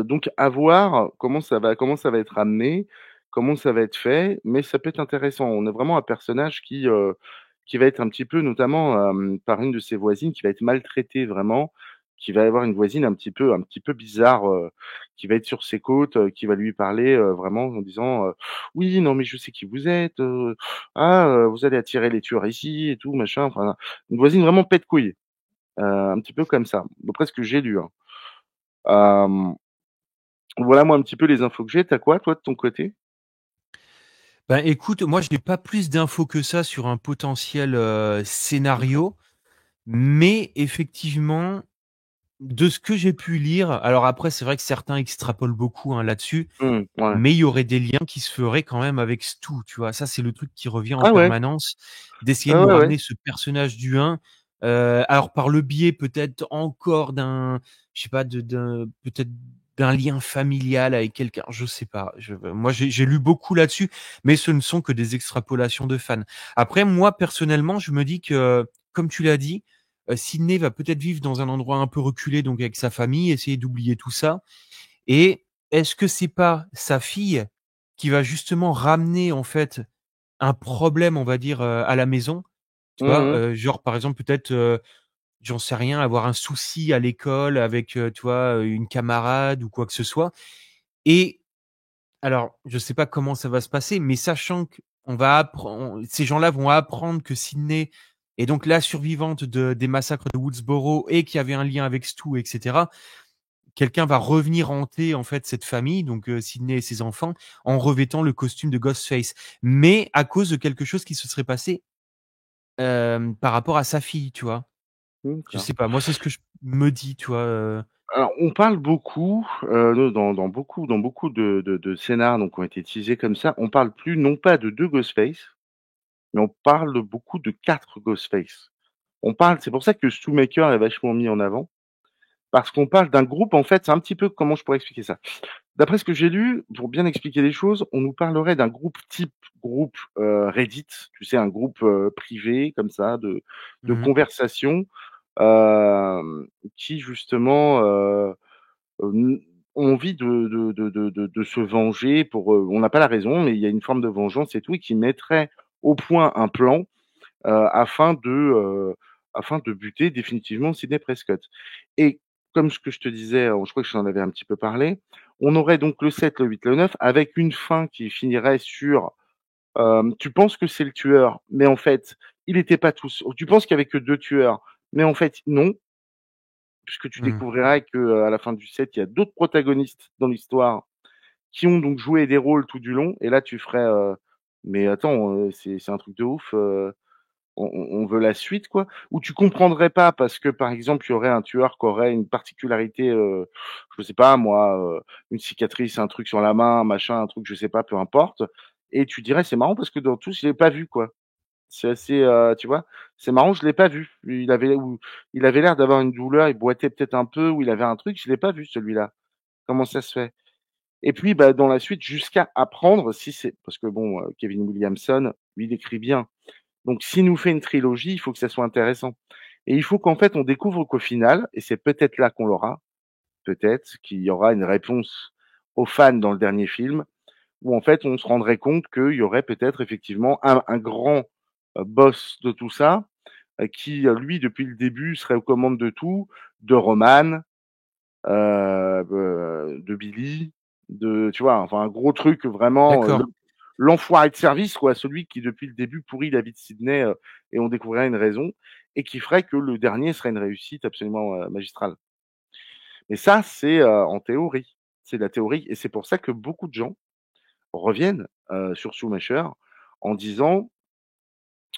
donc à voir comment ça va être amené, comment ça va être fait, mais ça peut être intéressant. On a vraiment un personnage qui va être un petit peu notamment, par une de ses voisines qui va être maltraitée vraiment, qui va avoir une voisine un petit peu bizarre, qui va être sur ses côtes, qui va lui parler, vraiment en disant, «Oui, non mais je sais qui vous êtes, vous allez attirer les tueurs ici et tout machin», enfin une voisine vraiment pète-couille, un petit peu comme ça, d'après ce que j'ai lu, hein. Hem Voilà moi un petit peu les infos que j'ai. Tu as quoi toi de ton côté? Bah, écoute, moi, je n'ai pas plus d'infos que ça sur un potentiel, D'accord. scénario, mais effectivement, de ce que j'ai pu lire, alors après, c'est vrai que certains extrapolent beaucoup, hein, là-dessus, Ouais. mais il y aurait des liens qui se feraient quand même avec Stu, tu vois? Ça, c'est le truc qui revient en Ah ouais. permanence, d'essayer de Ah nous ouais, ouais. ramener ce personnage du 1, alors par le biais peut-être encore d'un, je sais pas, d'un peut-être d'un lien familial avec quelqu'un, je sais pas. Moi, j'ai lu beaucoup là-dessus, mais ce ne sont que des extrapolations de fans. Après, moi, personnellement, je me dis que, comme tu l'as dit, Sydney va peut-être vivre dans un endroit un peu reculé, donc avec sa famille, essayer d'oublier tout ça. Et est-ce que c'est pas sa fille qui va justement ramener, en fait, un problème, on va dire, à la maison? Tu vois? Mmh mh. Genre, par exemple, peut-être, j'en sais rien, avoir un souci à l'école avec, tu vois, une camarade ou quoi que ce soit. Et alors, je sais pas comment ça va se passer, mais sachant qu'on va appren ces gens-là vont apprendre que Sydney est donc la survivante des massacres de Woodsboro et qu'il y avait un lien avec Stu et cetera. Quelqu'un va revenir hanter, en fait, cette famille, donc Sydney et ses enfants, en revêtant le costume de Ghostface. Mais à cause de quelque chose qui se serait passé, par rapport à sa fille, tu vois? Je D'accord. sais pas, moi, c'est ce que je me dis, tu vois? Alors on parle beaucoup, dans beaucoup de scénars donc qui ont été utilisés comme ça, on parle plus non pas de 2 Ghostface, mais on parle de beaucoup de 4 Ghostface. C'est pour ça que Shoemaker est vachement mis en avant, parce qu'on parle d'un groupe en fait, c'est un petit peu comment je pourrais expliquer ça? D'après ce que j'ai lu, pour bien expliquer les choses, on nous parlerait d'un groupe type groupe, Reddit, tu sais, un groupe, privé comme ça de Mmh. conversation, qui justement, n ont envie de se venger pour, on n'a pas la raison, mais il y a une forme de vengeance et tout et qui mettrait au point un plan, afin de buter définitivement Sidney Prescott. Et comme ce que je te disais, je crois que je t'en avais un petit peu parlé, on aurait donc le 7, le 8, le 9 avec une fin qui finirait sur, tu penses que c'est le tueur, mais en fait, il était pas tout s tu penses qu'il y avait que 2 tueurs, mais en fait non, puisque tu Mmh. découvriras que, à la fin du 7, il y a d'autres protagonistes dans l'histoire qui ont donc joué des rôles tout du long et là tu ferais, «Mais attends, c'est un truc de ouf, on veut la suite quoi». Ou tu comprendrais pas parce que, par exemple, il y aurait un tueur qui aurait une particularité, je sais pas moi, une cicatrice, un truc sur la main, machin, un truc, je sais pas, peu importe et tu dirais: «C'est marrant parce que dans tous, je l'ai pas vu quoi». C'est assez, tu vois? «C'est marrant, je l'ai pas vu». Il avait l'air d'avoir une douleur, il boitait peut-être un peu ou il avait un truc, je l'ai pas vu celui-là. Comment ça se fait? Et puis, bah, dans la suite, jusqu'à apprendre si c'est parce que bon, Kevin Williamson, lui, il écrit bien. Donc s'il nous fait une trilogie, il faut que ça soit intéressant et il faut qu'en fait, on découvre qu'au final et c'est peut-être là qu'on l'aura, peut-être qu'il y aura une réponse aux fans dans le dernier film, où en fait, on se rendrait compte qu'il y aurait peut-être effectivement un grand, boss de tout ça, qui, lui, depuis le début, serait aux commandes de tout, de Roman, de Billy, tu vois? Enfin un gros truc vraiment, D'accord. l'enfoiré de service quoi, celui qui depuis le début pourrit la vie de Sydney, et on découvrirait une raison et qui ferait que le dernier serait une réussite absolument, magistrale. Mais ça, c'est, en théorie. C'est la théorie et c'est pour ça que beaucoup de gens reviennent, sur Schumacher en disant: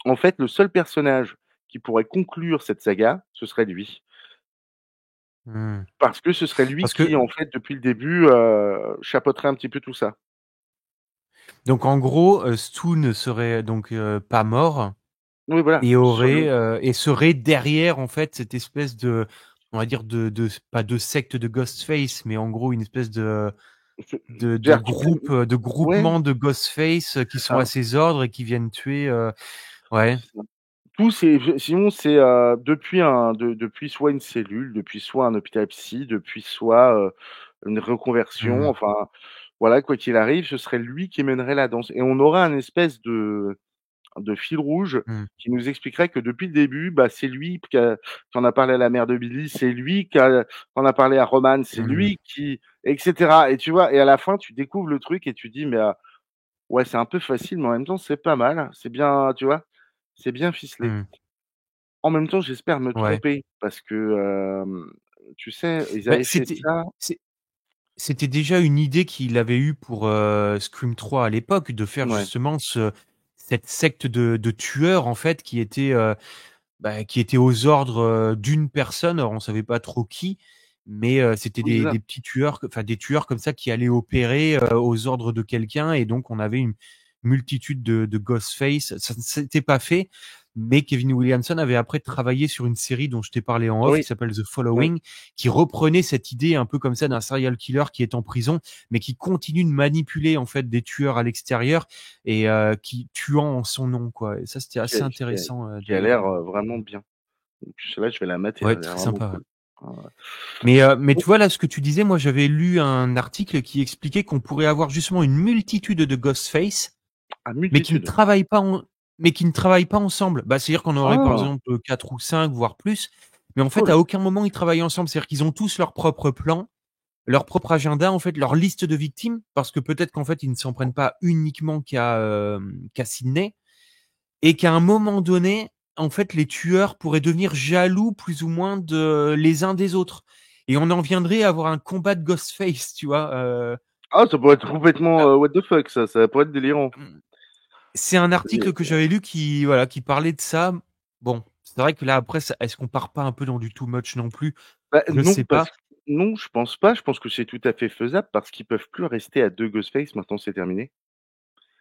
«En fait, le seul personnage qui pourrait conclure cette saga, ce serait lui». Mmh. Parce que ce serait lui Parce qui, que en fait, depuis le début, chapeauterait un petit peu tout ça. donc en gros, Stu ne serait donc, pas mort Oui, voilà, et seul serait derrière, en fait, cette espèce de on va dire de pas de secte de Ghostface, mais en gros une espèce de C'est-à-dire, tu peux, groupe, de ouais, groupement de Ghostface, qui c'est sont à ça. ses ordres et qui viennent tuer, ouais. C'est ça. Tout c'est sinon c'est, depuis soit une cellule, depuis soit un hôpital psy, depuis soit, une reconversion, Mmh. enfin, voilà, quoi qu'il arrive, ce serait lui qui mènerait la danse et on aurait un espèce de fil rouge Mmh. qui nous expliquerait que depuis le début, bah, c'est lui qui en a parlé à la mère de Billy, c'est lui qui en a parlé à Roman, c'est Mmh. lui qui et cetera et tu vois? Et à la fin, tu découvres le truc et tu dis: «Mais, ouais, c'est un peu facile, mais en même temps, c'est pas mal, c'est bien», tu vois? C'est bien ficelé. Mmh. En même temps, j'espère me Ouais. tromper parce que, tu sais, ils Bah, avaient fait ça. c'est c'était déjà une idée qu'il avait eue pour, Scream 3 à l'époque, de faire Ouais, justement cette secte de tueurs en fait qui était aux ordres, d'une personne. Alors on savait pas trop qui, mais c'était oui, c'est ça. des petits tueurs, enfin des tueurs comme ça qui allaient opérer, aux ordres de quelqu'un et donc on avait une multitude de Ghostface. Ça ne s'était pas fait, mais Kevin Williamson avait après travaillé sur une série dont je t'ai parlé en off, Oui, qui s'appelle The oui, Following, qui reprenait cette idée un peu comme ça d'un serial killer qui est en prison, mais qui continue de manipuler en fait des tueurs à l'extérieur et qui tuant en son nom, quoi. Et ça, c'était assez intéressant, qui a l'air, vraiment bien. Donc celle-là, je vais la mater, elle ouais, a l'air très vraiment sympa, ouais. cool. Ouais, ouais. Mais Oui, tu vois, là, ce que tu disais, moi, j'avais lu un article qui expliquait qu'on pourrait avoir justement une multitude de Ghostface, à mais qui ne multitude. travaillent pas mais qui ne travaillent pas ensemble. Bah, c'est-à-dire qu'on aurait, par Ah! exemple, 4 ou 5, voire plus, mais en fait, Cool. à aucun moment, ils travaillent ensemble. C'est-à-dire qu'ils ont tous leur propre plan, leur propre agenda, en fait, leur liste de victimes, parce que peut-être qu'en fait, ils ne s'en prennent pas uniquement qu'à Sydney. Et qu'à un moment donné, en fait, les tueurs pourraient devenir jaloux plus ou moins de les uns des autres. Et on en viendrait à avoir un combat de Ghostface, tu vois? Ah, ça pourrait être complètement, Bah, what the fuck ça pourrait être délirant. mmh, c'est un article Mais, que j'avais lu qui, voilà, qui parlait de ça. Bon, c'est vrai que là, après, ça est-ce qu'on part pas un peu dans du too much non plus? bah, Je non, sais parce pas. que non, je pense pas, je pense que c'est tout à fait faisable parce qu'ils peuvent plus rester à 2 Ghostface, maintenant c'est terminé.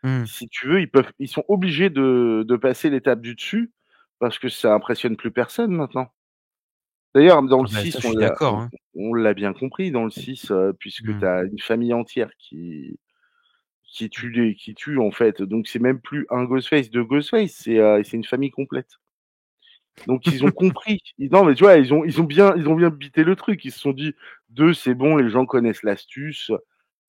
Mmh. Si tu veux, ils sont obligés de passer l'étape du dessus parce que ça impressionne plus personne maintenant. D'ailleurs, dans le Ah bah, ça, 6, je suis d'accord, hein. on l'a bien compris dans le 6, puisque tu Mmh. as une famille entière qui tue, en fait. Donc c'est même plus un Ghostface, 2 Ghostface, c'est une famille complète. Donc ils ont compris. Non, mais tu vois, ils ont bien bité le truc. Ils se sont dit: «2, c'est bon, les gens connaissent l'astuce».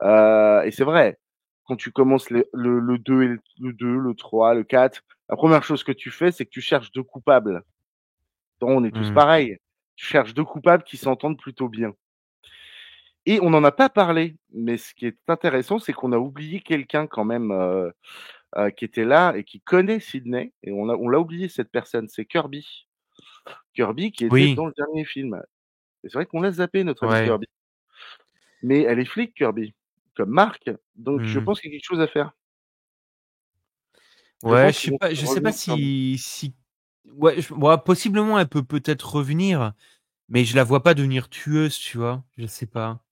Et c'est vrai, quand tu commences le 2 et le 2, le 3, le 4, la première chose que tu fais, c'est que tu cherches 2 coupables. On est tous Mmh. pareils. Tu cherches 2 coupables qui s'entendent plutôt bien. Et on n'en a pas parlé, mais ce qui est intéressant, c'est qu'on a oublié quelqu'un quand même, qui était là et qui connaît Sydney et on l'a oublié cette personne, c'est Kirby. Kirby qui était Oui, dans le dernier film. Et c'est vrai qu'on l'a zappé notre ami ouais. Kirby. Mais elle est flic Kirby, comme Marc, donc je Mmh. pense qu'il y a quelque chose à faire. Je Ouais, pense qu'ils vont je faire sais pas revenir Kirby. si ouais, possiblement, elle peut peut-être revenir. Mais je la vois pas devenir tueuse, tu vois? Je sais pas.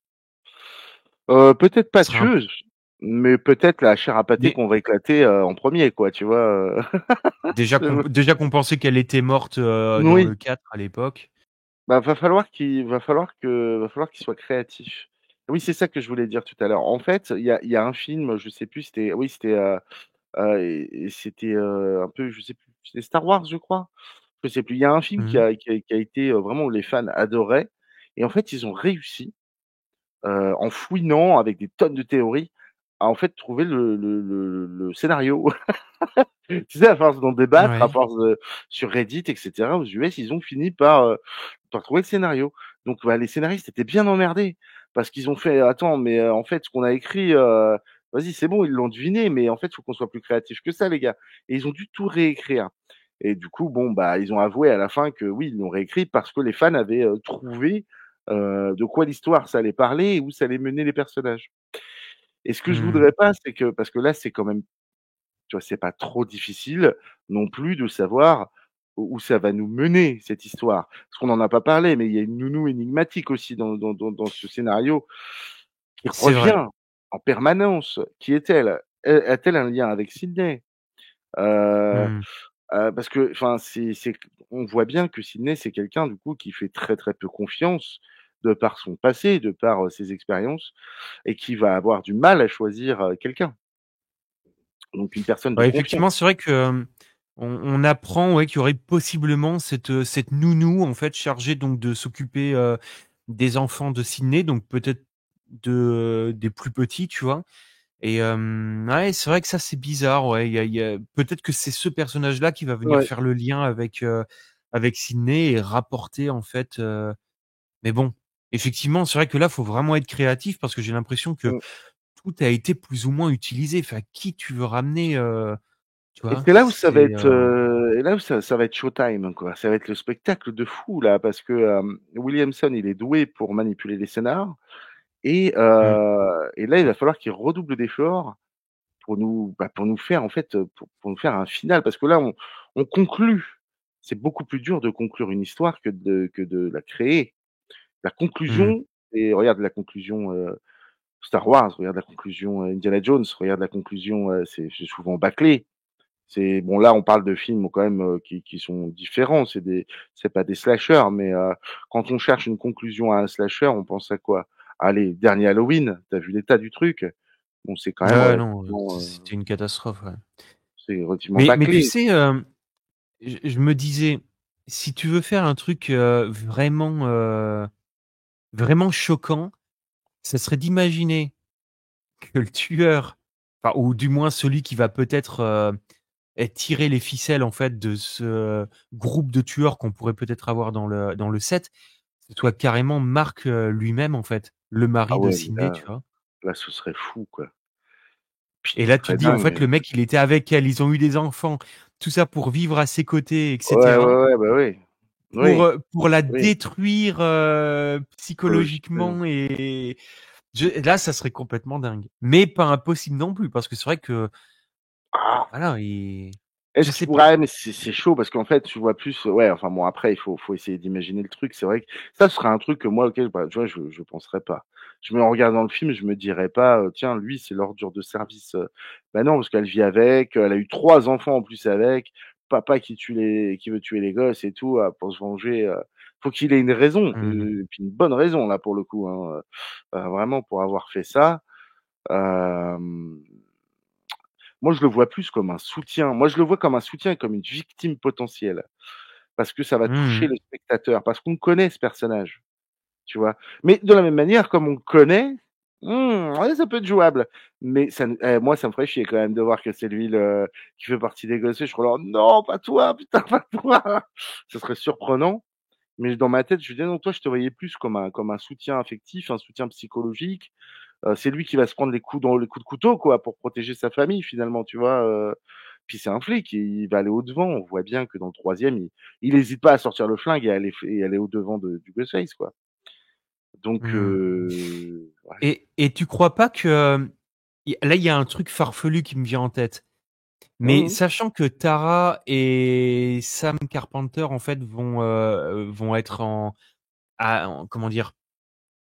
Peut-être Ce pas serait un peu tueuse, mais peut-être la chair à pâté dé qu'on va éclater, en premier quoi, tu vois? déjà qu'on pensait qu'elle était morte, dans Oui. le 4 à l'époque. Bah, va falloir qu'il soit créatif. Oui, c'est ça que je voulais dire tout à l'heure. En fait, il y a un film, je sais plus, c'était oui, c'était, et c'était, un peu, je sais plus, c'était Star Wars, je crois? Je sais plus. Il y a un film Mmh. qui a été, vraiment où les fans adoraient et en fait, ils ont réussi, en fouinant avec des tonnes de théories, à en fait trouver le scénario. Tu sais, à force d'en débattre, à Ouais. force de sur Reddit et cetera, aux US, ils ont fini par trouver le scénario. Donc bah, les scénaristes étaient bien emmerdés parce qu'ils ont fait: «Attends, mais en fait, ce qu'on a écrit, vas-y, c'est bon, ils l'ont deviné, mais en fait, il faut qu'on soit plus créatifs que ça, les gars» et ils ont dû tout réécrire et du coup, bon, bah, ils ont avoué à la fin que oui, ils l'ont réécrit parce que les fans avaient, trouvé, de quoi l'histoire ça allait parler et où ça allait mener les personnages et ce que je Mmh. voudrais pas, c'est que parce que là, c'est quand même, tu vois, c'est pas trop difficile non plus de savoir où ça va nous mener cette histoire. Parce qu'on n'en a pas parlé, mais il y a une nounou énigmatique aussi dans ce scénario qui C'est vrai. revient en permanence. Qui est-elle? A-t-elle un lien avec Sydney? Heu, Mmh. Parce que enfin, c'est on voit bien que Sydney, c'est quelqu'un du coup qui fait très, très peu confiance de par son passé, de par, ses expériences et qui va avoir du mal à choisir, quelqu'un. Donc une personne de Ouais, confiance. effectivement, c'est vrai que, on apprend, ouais, qu'il y aurait possiblement cette nounou, en fait, chargée donc de s'occuper, des enfants de Sydney, donc peut-être des plus petits, tu vois? Et ouais, c'est vrai que ça, c'est bizarre, ouais. Il y a peut-être que c'est ce personnage-là qui va venir Ouais, faire le lien avec Sydney et rapporter, en fait, mais bon, effectivement, c'est vrai que là, faut vraiment être créatif parce que j'ai l'impression que mmh tout a été plus ou moins utilisé. Enfin, qui tu veux ramener, tu et vois? c'est là où ça va C'est, être, et là où ça va être showtime, quoi. Ça va être le spectacle de fou là, parce que, Williamson, il est doué pour manipuler les scénars mmh, et là, il va falloir qu'il redouble d'efforts pour nous faire en fait, pour nous faire un final. Parce que là, on conclut. C'est beaucoup plus dur de conclure une histoire que de la créer. La mmh. conclusion et regarde la conclusion, Star Wars, regarde la conclusion, Indiana Jones, regarde la conclusion, c'est souvent bâclé. C'est bon là, on parle de films quand même, qui sont différents. C'est pas des slashers, mais, quand on cherche une conclusion à un slasher, on pense à quoi? Allez, dernier Halloween, tu as vu l'état du truc? Bon, c'est quand même Non, relativement, c'était une catastrophe, ouais. c'est relativement Mais tu bâclé. sais, je me disais, si tu veux faire un truc, vraiment choquant, ça serait d'imaginer que le tueur, enfin ou du moins celui qui va peut-être, tirer les ficelles en fait de ce groupe de tueurs qu'on pourrait peut-être avoir dans le set, ce soit carrément Mark, lui-même en fait, le Ah mari de ouais, mais Sydney, là tu vois? là, ce serait fou, quoi. Puis Et ce là, tu serait te dis en dingue. fait le mec il était avec elle, ils ont eu des enfants, tout ça pour vivre à ses côtés et Ouais, cetera, ouais, ouais, bah, oui. Oui, pour la oui. détruire, Psychologiquement. psychologiquement et là, ça serait complètement dingue. Mais pas impossible non plus parce que c'est vrai que Ah! voilà et je Est-ce qu'il sais pas. pourrait mais c'est chaud parce qu'en fait, tu vois plus ouais, enfin bon, après, il faut essayer d'imaginer le truc. C'est vrai que ça, ce serait un truc que moi, auquel, bah, tu vois, je penserais pas. En regardant le film, je me dirais pas, «Tiens, lui, c'est l'ordure de service», bah, non, parce qu'elle vit avec, elle a eu 3 enfants en plus avec, papa qui veut tuer les gosses et tout, pour se venger, faut qu'il ait une raison, Mmh. et puis une bonne raison là, pour le coup, hein, vraiment pour avoir fait ça. Hem Moi, je le vois plus comme un soutien. Moi, je le vois comme un soutien et comme une victime potentielle. Parce que ça va toucher Mmh. le spectateur, parce qu'on connaît ce personnage, tu vois? Mais de la même manière, comme on le connaît, ouais, ça peut être jouable. Mais ça moi, ça me ferait chier quand même de voir que c'est lui le qui fait partie des gosses. Je serais là: «Non, pas toi, putain, pas toi!» Ce serait surprenant, mais dans ma tête, je dis: «Non, toi, je te voyais plus comme un soutien affectif, un soutien psychologique». C'est lui qui va se prendre les coups de couteau, quoi, pour protéger sa famille finalement, tu vois? Puis c'est un flic, il va aller au-devant. On voit bien que dans le troisième, il hésite pas à sortir le flingue et aller au-devant du Ghostface, quoi. Donc Mmh. ouais. Et tu crois pas que, là, il y a un truc farfelu qui me vient en tête, mais Mmh mh. sachant que Tara et Sam Carpenter, en fait, vont être comment dire?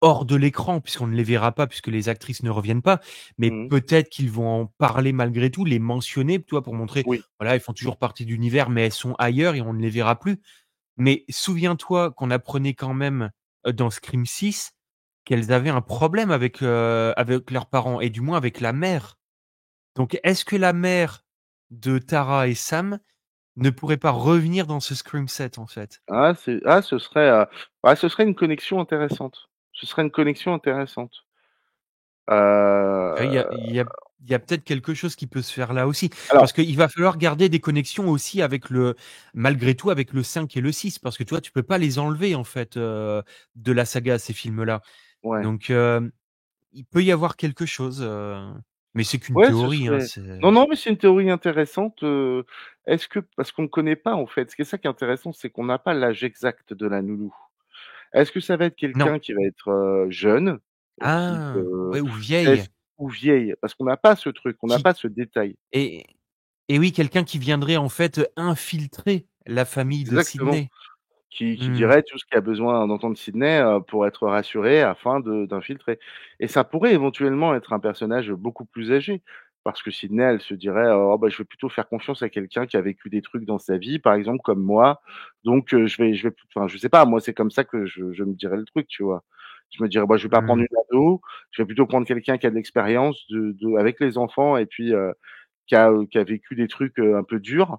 Hors de l'écran puisqu'on ne les verra pas, puisque les actrices ne reviennent pas, mais Mmh. peut-être qu'ils vont en parler malgré tout, les mentionner, tu vois? Pour montrer, Oui. voilà, elles font toujours partie de l'univers, mais elles sont ailleurs et on ne les verra plus. Mais souviens-toi qu'on apprenait quand même, dans Scream 6 qu'elles avaient un problème avec leurs parents et du moins avec la mère. Donc est-ce que la mère de Tara et Sam ne pourrait pas revenir dans ce Scream 7 en fait? ce serait une connexion intéressante. Ce serait une connexion intéressante. Tu vois, il y a Heu, il y a il y a peut-être quelque chose qui peut se faire là aussi. Parce alors qu'il va falloir garder des connexions aussi avec malgré tout avec le 5 et le 6 parce que tu vois, tu peux pas les enlever en fait, de la saga, ces films-là. ouais. Donc, il peut y avoir quelque chose, mais c'est qu'une Ouais, ce théorie, hein, serait c'est non, non, mais c'est une théorie intéressante, est-ce que parce qu'on ne connaît pas, en fait, ce qui est ça qui est intéressant, c'est qu'on n'a pas l'âge exact de la nounou. Est-ce que ça va être non. quelqu'un qui va être, jeune, type, Ah! Ouais ou 16 vieille, ou vieille? Parce qu'on n'a pas ce truc, on n'a qui pas ce détail. et et oui, quelqu'un qui viendrait en fait, infiltrer la famille de Exactement. Sydney. Qui Mmh. dirait tout ce qu'a besoin d'entendre Sydney, pour être rassuré afin d'infiltrer et ça pourrait éventuellement être un personnage beaucoup plus âgé parce que Sydney, elle se dirait: «Oh bah, je vais plutôt faire confiance à quelqu'un qui a vécu des trucs dans sa vie, par exemple comme moi, donc je vais» enfin, je sais pas, moi, c'est comme ça que je me dirais le truc, tu vois? Je me dirais: «Bah, je vais pas prendre Mmh. une ado, je vais plutôt prendre quelqu'un qui a de l'expérience de avec les enfants et puis, qui a vécu des trucs, un peu durs,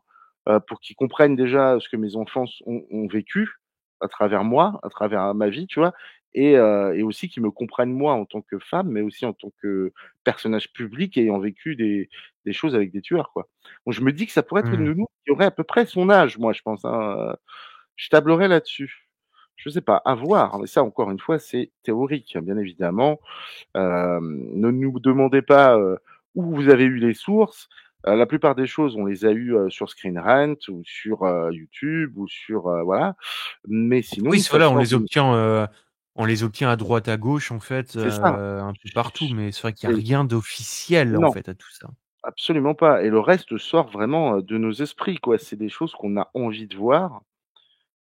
pour qu'ils comprennent déjà ce que mes enfants ont vécu à travers moi, à travers ma vie, tu vois? Et aussi qu'ils me comprennent moi en tant que femme, mais aussi en tant que personnage public ayant vécu des choses avec des tueurs, quoi. Donc je me dis que ça pourrait être une Mmh. nounou qui aurait à peu près son âge, moi, je pense, hein, je tablerais là-dessus. Je sais pas, à voir, mais ça, encore une fois, c'est théorique, hein, bien évidemment. Ne nous demandez pas, où vous avez eu les sources. La plupart des choses, on les a eues, sur Screen Rant ou sur, YouTube ou sur, voilà. Mais Oui, sinon, c'est ça voilà, sort d'une on les obtient à droite, à gauche, en fait, c'est ça. un peu partout, mais c'est vrai qu'il y a Et rien d'officiel, en non, fait, à tout ça. absolument pas. Et le reste sort vraiment, de nos esprits, quoi. C'est des choses qu'on a envie de voir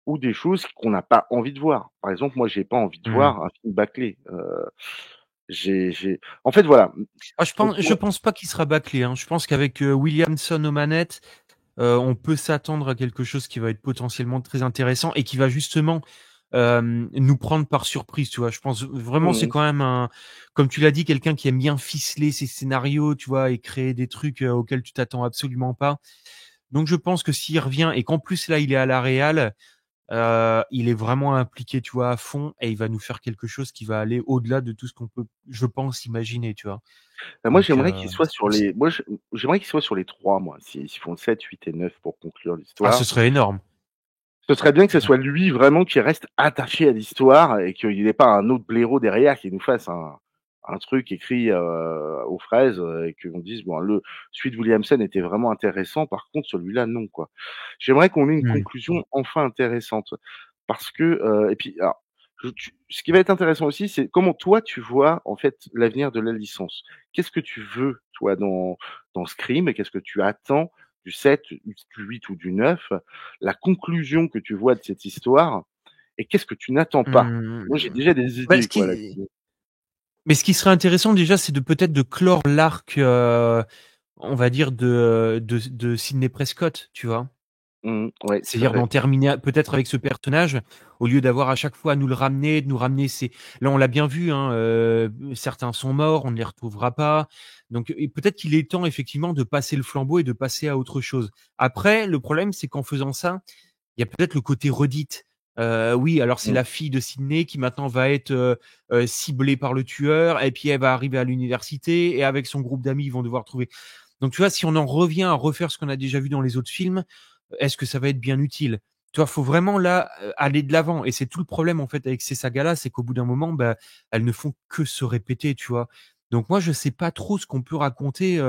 ou des choses qu'on n'a pas envie de voir. Par exemple, moi, j'ai pas envie de Mmh. voir un film bâclé. En fait, voilà, Ah, on je pourrait pense pas qu'il sera bâclé, hein. Je pense qu'avec, Williamson aux manettes, on peut s'attendre à quelque chose qui va être potentiellement très intéressant et qui va justement, nous prendre par surprise, tu vois? Je pense vraiment c'est mmh quand même un comme tu l'as dit, quelqu'un qui aime bien ficeler ses scénarios, tu vois? Et créer des trucs, auxquels tu t'attends absolument pas. Donc je pense que s'il revient et qu'en plus là, il est à la réal, il est vraiment impliqué, tu vois, à fond et il va nous faire quelque chose qui va aller au-delà de tout ce qu'on peut, je pense, imaginer, tu vois? Moi, Donc c'est pour ça. j'aimerais qu'il soit sur les 3 moi, s'ils font 7, 8 et 9 pour conclure Ah, ce l'histoire. serait énorme. Ce serait bien que ce Mmh. soit lui vraiment qui reste attaché à l'histoire et qu'il ait pas un autre blaireau derrière qui nous fasse un truc écrit, aux fraises, et qu'on dise: «Bon, celui de Williamson était vraiment intéressant, par contre celui-là non», quoi. J'aimerais qu'on ait une Mmh. conclusion enfin intéressante parce que, et puis alors, ce qui va être intéressant aussi, c'est comment toi tu vois, en fait, l'avenir de la licence? Qu'est-ce que tu veux, toi, dans Scream? Qu'est-ce que tu attends du 7, du 8 ou du 9? La conclusion que tu vois de cette histoire et qu'est-ce que tu n'attends pas? Moi, j'ai Mmh. déjà des Bah, idées, quoi, là-dessus. ce qui serait intéressant déjà, c'est de peut-être de clore l'arc, on va dire de Sidney Prescott, tu vois? Ouais, tout à C'est-à-dire fait. d'en terminer peut-être avec ce personnage, au lieu d'avoir à chaque fois à nous le ramener, de nous ramener ces là, on l'a bien vu, hein, certains sont morts, on ne les retrouvera pas. Donc et peut-être qu'il est temps effectivement de passer le flambeau et de passer à autre chose. Après, le problème, c'est qu'en faisant ça, il y a peut-être le côté redite. Oui, alors c'est Mmh. la fille de Sydney qui maintenant va être, ciblée par le tueur et puis elle va arriver à l'université et avec son groupe d'amis, ils vont devoir trouver donc tu vois, si on en revient à refaire ce qu'on a déjà vu dans les autres films, est-ce que ça va être bien utile? Tu vois, faut vraiment là, aller de l'avant et c'est tout le problème en fait avec ces sagas-là, c'est qu'au bout d'un moment, bah, elles ne font que se répéter, tu vois? Donc moi, je sais pas trop ce qu'on peut raconter,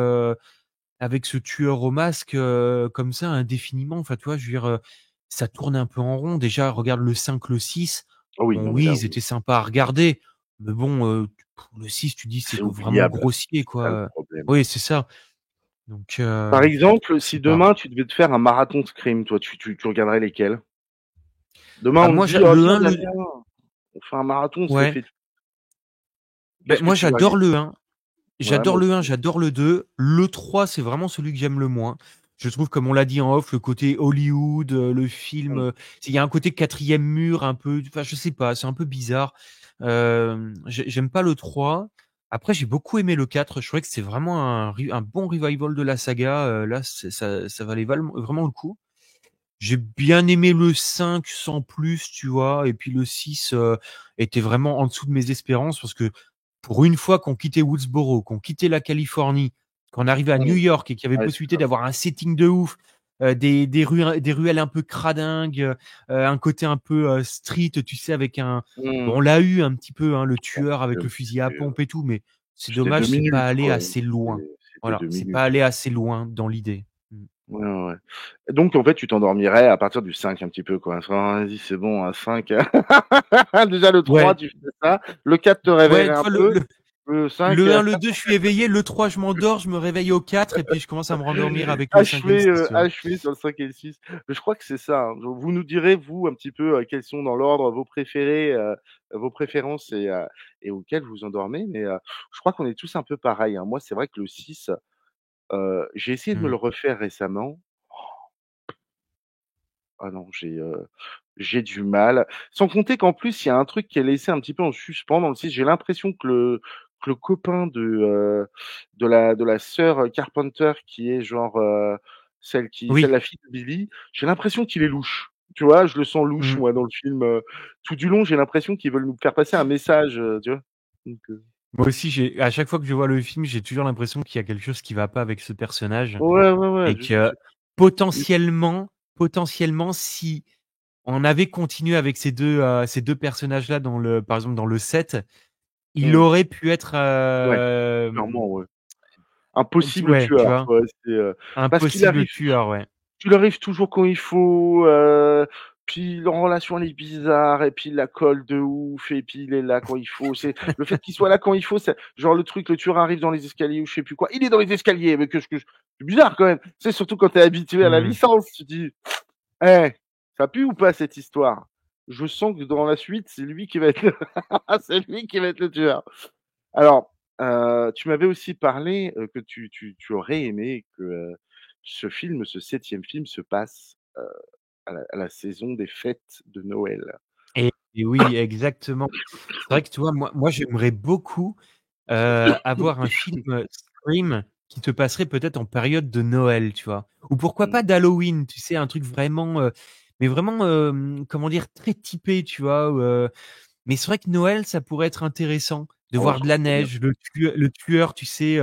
avec ce tueur au masque, comme ça indéfiniment. Enfin, tu vois, je veux dire, ça tourne un peu en rond. Déjà, regarde le 5, le 6. Ah oui, Bon, non, mais oui, là, ils oui, étaient sympas à regarder, mais bon, le 6, tu dis: «C'est c'est vraiment oubliable. grossier, C'est ça le quoi». problème. Oui, c'est ça. Donc Par exemple, je si sais pas. demain tu devais te faire un marathon Scream, toi, tu regarderais lesquels? Demain, Ah on te moi, dit: «Oh le tiens un, Damien, le on fait un marathon, on se les ouais, fait». ben Qu'est-ce que moi, tu vas aller? j'adore le 1. Ouais, J'adore moi le 1, aussi. j'adore le 2. Le 3, c'est vraiment celui que j'aime le moins. Je trouve, comme on l'a dit en off, le côté Hollywood, le film, Mmh. il y a un côté quatrième mur un peu, enfin, je sais pas, c'est un peu bizarre. J'aime pas le 3. Après, j'ai beaucoup aimé le 4. Je trouvais que c'est vraiment un bon revival de la saga. Là, ça valait vraiment le coup. J'ai bien aimé le 5 sans plus, tu vois? Et puis le 6 était vraiment en dessous de mes espérances parce que pour une fois qu'on quittait Woodsboro, qu'on quittait la Californie, qu'on arrivait à New Mmh. York et qu'il y avait Ouais, c'est possibilité ça. d'avoir un setting de ouf, des ruelles un peu cradingues, un côté un peu, street, tu sais, avec un Mmh. bon, on l'a eu un petit peu, hein, le Bon, tueur avec le fusil à pompe et tout, mais c'est c'était 2 dommage, c'est pas minutes, allé quoi. assez loin. C'était Voilà, 2 c'est pas minutes. allé assez loin dans l'idée. Mmh. Ouais, ouais, ouais. Donc en fait, tu t'endormirais à partir du 5 un petit peu, quoi. Enfin, vas-y, c'est bon, un 5. Déjà le 3 Ouais, tu fais ça, le 4 te ouais, réveillerait tu un vois peu, le 5 le 1, le 2, je suis éveillé, le 3, je m'endors, je me réveille au 4 et puis je commence à me rendormir avec le 5 et le 6, tu vois? achevé sur le 5 et le 6. Je crois que c'est ça, hein. Vous nous direz, vous, un petit peu, quels sont dans l'ordre vos préférés, vos préférences et auxquels vous endormez, mais je crois qu'on est tous un peu pareils, hein. Moi, c'est vrai que le 6. J'ai essayé de me Mmh. le refaire récemment. Ah non, j'ai du mal. Sans compter qu'en plus, il y a un truc qui est laissé un petit peu en suspens dans le 6. J'ai l'impression que le copain de la sœur, Carpenter qui est genre, celle Oui. la fille de Billy, j'ai l'impression qu'il est louche. Tu vois? Je le sens louche Mmh. moi dans le film, tout du long, j'ai l'impression qu'ils veulent nous faire passer un message, tu vois? Donc Moi aussi, j'ai à chaque fois que je vois le film, j'ai toujours l'impression qu'il y a quelque chose qui va pas avec ce personnage ouais, ouais, ouais, et que potentiellement, si on avait continué avec ces 2 personnages-là par exemple dans le 7, il mmh, aurait pu être, ouais, clairement, ouais. Un tu possible ouais, tu tueur, vois? quoi, Un parce qu'il possible arrive tueur, ouais. tu l'arrives toujours quand il faut, puis leur relation elle est bizarre et puis il la colle de ouf et puis il est là quand il faut. C'est le fait qu'il soit là quand il faut, c'est genre le tueur arrive dans les escaliers ou je sais plus quoi, il est dans les escaliers, mais que c'est bizarre quand même. Tu sais, surtout quand tu es habitué à la Mmh. licence, tu dis: «Eh, ça pue ou pas cette histoire? Je sens que dans la suite, c'est lui qui va être c'est lui qui va être le tueur». Alors, tu m'avais aussi parlé, que tu aurais aimé que, ce 7e film se passe, à la saison des fêtes de Noël. Et oui, exactement. C'est vrai que tu vois, moi j'aimerais beaucoup, avoir un film, Scream qui te passerait peut-être en période de Noël, tu vois? Ou pourquoi Mmh. pas d'Halloween, tu sais? Un truc vraiment, mais vraiment, comment dire? Très typé, tu vois? Mais c'est vrai que Noël, ça pourrait être intéressant de Oh, voir ça de serait la trop bien. neige, le tueur, tu sais?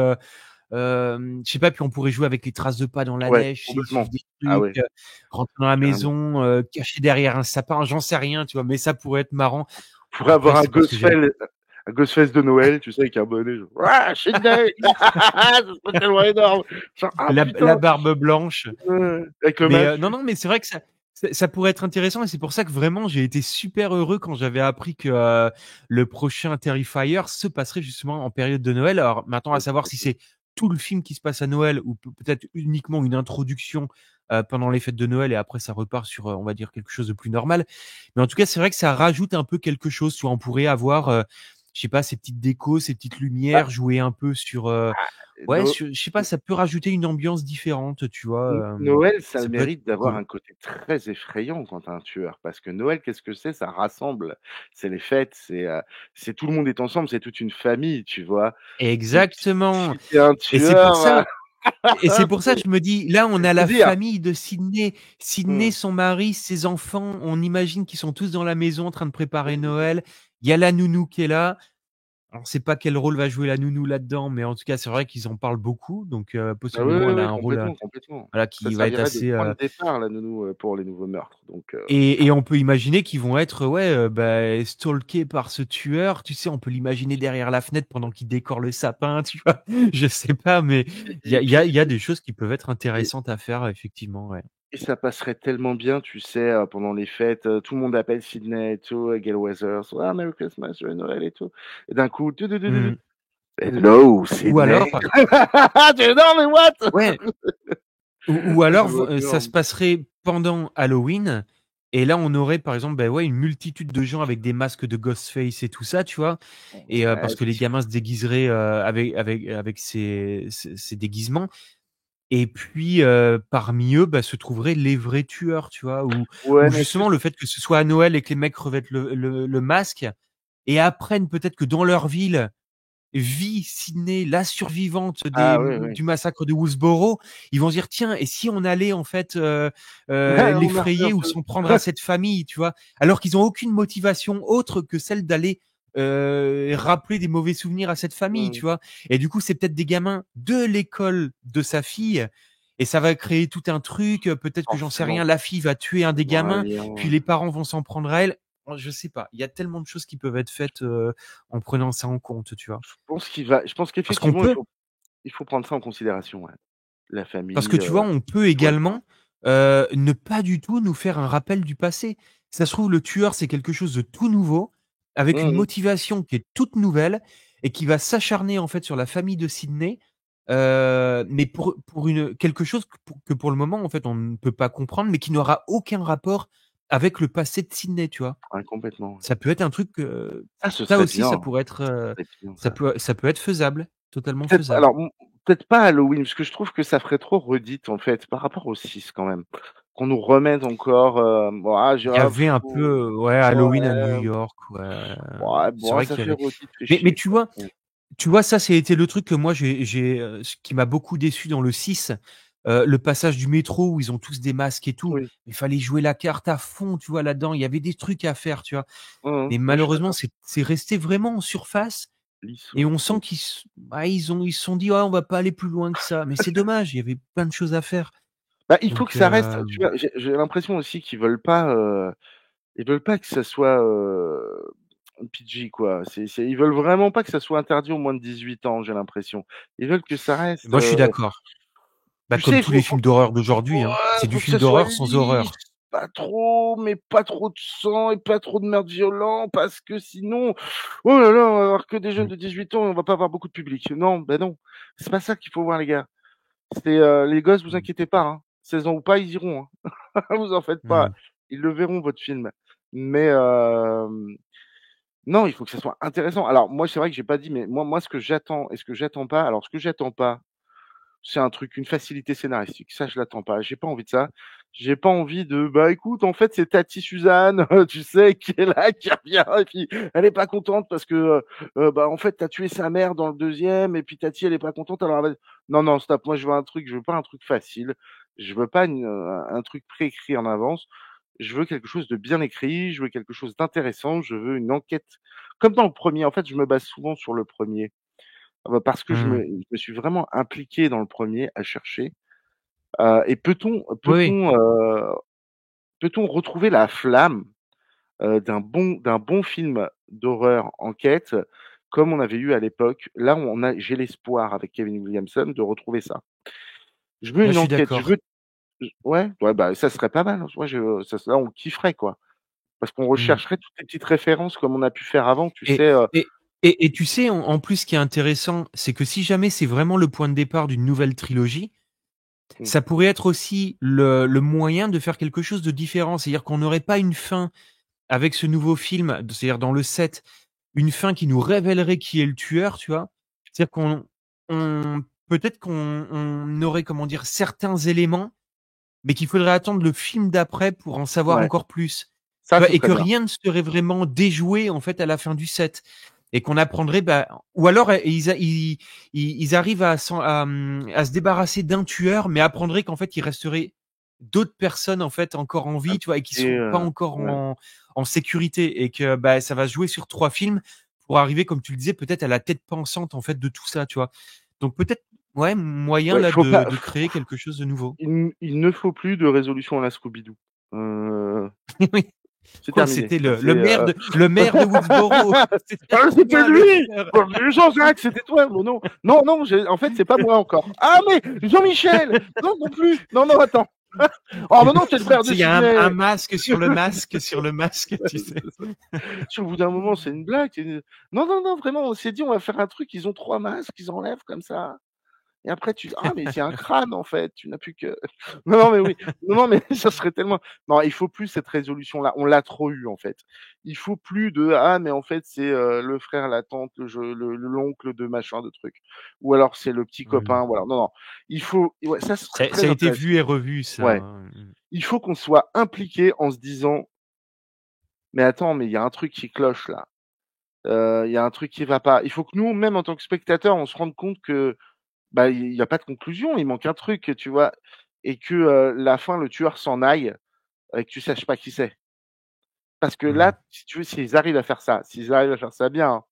Je sais pas, puis on pourrait jouer avec les traces de pas dans la Ouais, neige, tu sais, complètement. suivre des Ah trucs, ouais, rentrer dans la carrément. maison, caché derrière un sapin, j'en sais rien, tu vois? Mais ça pourrait être marrant. On pourrait Après, avoir c'est parce que j'aime Un Ghostface de Noël, tu sais, avec un bonnet genre: «Ouah, Sydney!» Ça serait tellement énorme. Genre: «Ah la putain!» barbe blanche. Avec le Mais masque. non, non, mais c'est vrai que ça pourrait être intéressant et c'est pour ça que vraiment j'ai été super heureux quand j'avais appris que, le prochain Terrifier se passerait justement en période de Noël. Alors maintenant à Ouais, savoir si complètement. c'est tout le film qui se passe à Noël ou peut-être uniquement une introduction, pendant les fêtes de Noël et après ça repart sur, on va dire quelque chose de plus normal. Mais en tout cas, c'est vrai que ça rajoute un peu quelque chose, tu vois? On pourrait avoir, je sais pas, ces petites décos, ces petites Bah, lumières, jouer un peu sur, ouais, No je sais pas, ça peut rajouter une ambiance différente, tu vois? Noël, ça a le Ça peut être mérite d'avoir cool. un côté très effrayant quand tu un tueur, parce que Noël, qu'est-ce que c'est? Ça rassemble. C'est les fêtes, c'est tout le monde est ensemble, c'est toute une famille, tu vois? Donc Exactement si tu es un et c'est pour tueur, ça c'est pour ça, je me dis, là, on c'est a faut la dire. famille de Sydney. Sydney, Mmh. son mari, ses enfants, on imagine qu'ils sont tous dans la maison en train de préparer Mmh. Noël. Il y a la nounou qui est là. On ne sait pas quel rôle va jouer la nounou là-dedans, mais en tout cas, c'est vrai qu'ils en parlent beaucoup, donc Ah oui, possiblement oui, elle a oui, un rôle, complètement, complètement. voilà, Ça qui va être servirait de assez, point de départ, la nounou, pour les nouveaux meurtres, donc et on peut imaginer qu'ils vont être, ouais, stalkés par ce tueur. Tu sais, on peut l'imaginer derrière la fenêtre pendant qu'il décore le sapin, tu vois? Je sais pas, mais et il y a des choses qui peuvent être et intéressantes à faire effectivement, ouais. et ça passerait tellement bien, tu sais, pendant les fêtes, tout le monde appelle Sydney et tout, Gale Weathers: «Ah, Merry Christmas, joyeux Noël» et tout et d'un coup, Mmh. Hello Ou alors Sydney. Tu fais: «Non mais what?» ouais, ou Ah ça alors doit être ça se énorme. passerait pendant Halloween et là, on aurait par exemple, ouais, une multitude de gens avec des masques de Ghostface et tout ça, tu vois? Et Ouais, parce que les gamins se déguiseraient, avec ces déguisements. Et puis, parmi eux, se trouveraient les vrais tueurs, tu vois? Ou ouais, mais est-ce que justement le fait que ce soit à Noël et que les mecs revêtent le masque et apprennent peut-être que dans leur ville vit Sydney, la survivante ah oui, oui. du massacre de Woodsboro. Ils vont se dire: «Tiens, et si on allait en fait, On meurt l'effrayer ou tous. s'en prendre à cette famille?» tu vois? Alors qu'ils ont aucune motivation autre que celle d'aller, rappeler des mauvais souvenirs à cette famille, tu Mmh. vois? Et du coup, c'est peut-être des gamins de l'école de sa fille et ça va créer tout un truc, peut-être que j'en sais rien, Forcément, la fille va tuer un des ils ont un gamins, puis lien. les parents vont s'en prendre à elle. Oh, je sais pas, il y a tellement de choses qui peuvent être faites, en prenant ça en compte, tu vois? Je pense Parce qu'on qu'effectivement, peut il faut prendre ça en considération, ouais. La parce que famille, tu vois, on peut pour être également, ne pas du tout nous faire un rappel du passé. Ça se trouve, le tueur, c'est quelque chose de tout nouveau, avec une mmh mh. motivation qui est toute nouvelle et qui va s'acharner, en fait, sur la famille de Sydney, mais pour une quelque chose que pour le moment, en fait, on ne peut pas comprendre, mais qui n'aura aucun rapport avec le passé de Sydney, tu vois? Ouais, complètement, ouais. Ça peut être un truc, Ça, ce ça serait aussi, bien, ça pourrait être, ce serait bien ça. ça peut être faisable, totalement Peut-être faisable. alors peut-être pas Halloween, parce que je trouve que ça ferait trop redite, en fait, par rapport au 6 quand même. Qu'on nous remette encore, ah j'ai Il y ah avait un peu, ouais, Halloween à New ouais, York, ouais. ouais, C'est bon, vrai ça qu'il y fait avait redite, fait mais chier, tu quoi. vois tu vois, ça, c'était le truc que moi ce qui m'a beaucoup déçu dans le 6, le passage du métro où ils ont tous des masques et tout. Oui. Il fallait jouer la carte à fond, tu vois, là-dedans. Il y avait des trucs à faire, tu vois? Mais Ouais, je suis malheureusement, d'accord. c'est resté vraiment en surface Lisse, et ouais. on sent ils se sont dit: «Ouais, on va pas aller plus loin que ça». Mais c'est dommage, il y avait plein de choses à faire. Bah, il faut que Donc ça reste, tu vois? J'ai l'impression aussi qu'ils veulent pas, ils veulent pas que ça soit, PG quoi. C'est ils veulent vraiment pas que ça soit interdit aux moins de 18 ans, j'ai l'impression. Ils veulent que ça reste, moi, je suis d'accord. Bah, tu comme sais, tous les films d'horreur d'aujourd'hui, hein. C'est ouais, du faut que film ça soit d'horreur sans lisse, horreur. pas trop, mais pas trop de sang et pas trop de meurtres violents parce que sinon, oh là là, on va avoir que des jeunes Mmh, de 18 ans et on va pas avoir beaucoup de public. Non, ben non, c'est pas ça qu'il faut voir les gars. C'est, les gosses, vous mmh, inquiétez pas, hein, 16 ans ou pas, ils iront, hein. Vous en faites pas. mmh, Ils le verront votre film. Mais, non, il faut que ça soit intéressant. Alors moi, c'est vrai que j'ai pas dit, mais moi ce que j'attends et ce que j'attends pas, alors ce que j'attends pas, c'est un truc, une facilité scénaristique. Ça, je l'attends pas. J'ai pas envie de ça. J'ai pas envie de, bah écoute, en fait, c'est Tati Suzanne, tu sais, qui est là, qui revient, et puis elle est pas contente parce que, bah en fait, t'as tué sa mère dans le deuxième, et puis Tati, elle est pas contente. Alors, non, non, stop. Moi, je veux un truc. Je veux pas un truc facile. Je veux pas un truc préécrit en avance. Je veux quelque chose de bien écrit. Je veux quelque chose d'intéressant. Je veux une enquête, comme dans le premier. En fait, je me base souvent sur le premier. Ah bah, parce que mmh. je me suis vraiment impliqué dans le premier à chercher, et Oui, oui. peut-on retrouver la flamme, d'un bon film d'horreur enquête, comme on avait eu à l'époque? Là, j'ai l'espoir avec Kevin Williamson de retrouver ça. Je veux Là, une je suis enquête, je d'accord. veux ouais, ouais, bah, ça serait pas mal, hein. Moi, ça là, on kifferait, quoi, parce qu'on Mmh. rechercherait toutes les petites références comme on a pu faire avant, tu Et sais, et et tu sais, en plus, ce qui est intéressant, c'est que si jamais c'est vraiment le point de départ d'une nouvelle trilogie, mmh, ça pourrait être aussi le moyen de faire quelque chose de différent. C'est-à-dire qu'on n'aurait pas une fin avec ce nouveau film, c'est-à-dire dans le 7, une fin qui nous révélerait qui est le tueur, tu vois? C'est-à-dire on peut-être qu'on aurait, comment dire, certains éléments, mais qu'il faudrait attendre le film d'après pour en savoir ouais, encore plus. ça, Tu vois? ce Et serait que bien. rien ne serait vraiment déjoué, en fait, à la fin du 7 et qu'on apprendrait, bah ou alors, ils arrivent à se débarrasser d'un tueur, mais apprendraient qu'en fait, il resterait d'autres personnes, en fait, encore en vie, tu vois? Et qui Et sont pas encore ouais. en sécurité et que, bah, ça va se jouer sur 3 films pour arriver, comme tu le disais, peut-être à la tête pensante, en fait, de tout ça, tu vois? Donc peut-être, ouais, moyen Ouais, là faut pas de créer quelque chose de nouveau. il ne faut plus de résolution à la Scooby-Doo. Heu, Oui. c'est Quoi, terminé. c'était Ça le c'est, le maire de Woodsboro. C'était «Ah c'était moi le lui! tueur. Oh mais Jean-Jacques, c'était toi!» «Mais non, non, non, j'ai en fait, c'est pas moi encore». «Ah mais Jean-Michel! Non, non plus! Non, non, attends. Oh Tu mais non, c'est le père de sais, il y a un Sydney!» masque sur le masque sur le masque, tu sais? Au bout d'un moment, c'est une blague, non, non, non, vraiment, on s'est dit: «On va faire un truc, ils ont 3 masques, ils enlèvent comme ça». Et après tu «Ah mais c'est un crâne en fait, tu n'as plus que» non, non mais oui, non, non mais ça serait tellement non, il faut plus cette résolution-là, on l'a trop eu en fait. Il faut plus de: «Ah mais en fait c'est, le frère, la tante, l'oncle de machin, de truc» ou alors c'est le petit Mmh. copain, voilà. Non, non, il faut ouais, ça ce serait Ça très a été intéressant. vu et revu ça, Ouais, hein. Mmh. il faut qu'on soit impliqué en se disant: «Mais attends, mais il y a un truc qui cloche là, il y a un truc qui va pas». Il faut que nous, même en tant que spectateurs, on se rende compte que bah, il y a pas de conclusion, il manque un truc, tu vois? Et que, la fin, le tueur s'en aille et que tu saches pas qui c'est. Parce que Mmh. là, si tu veux, s'ils arrivent à faire ça bien, hein,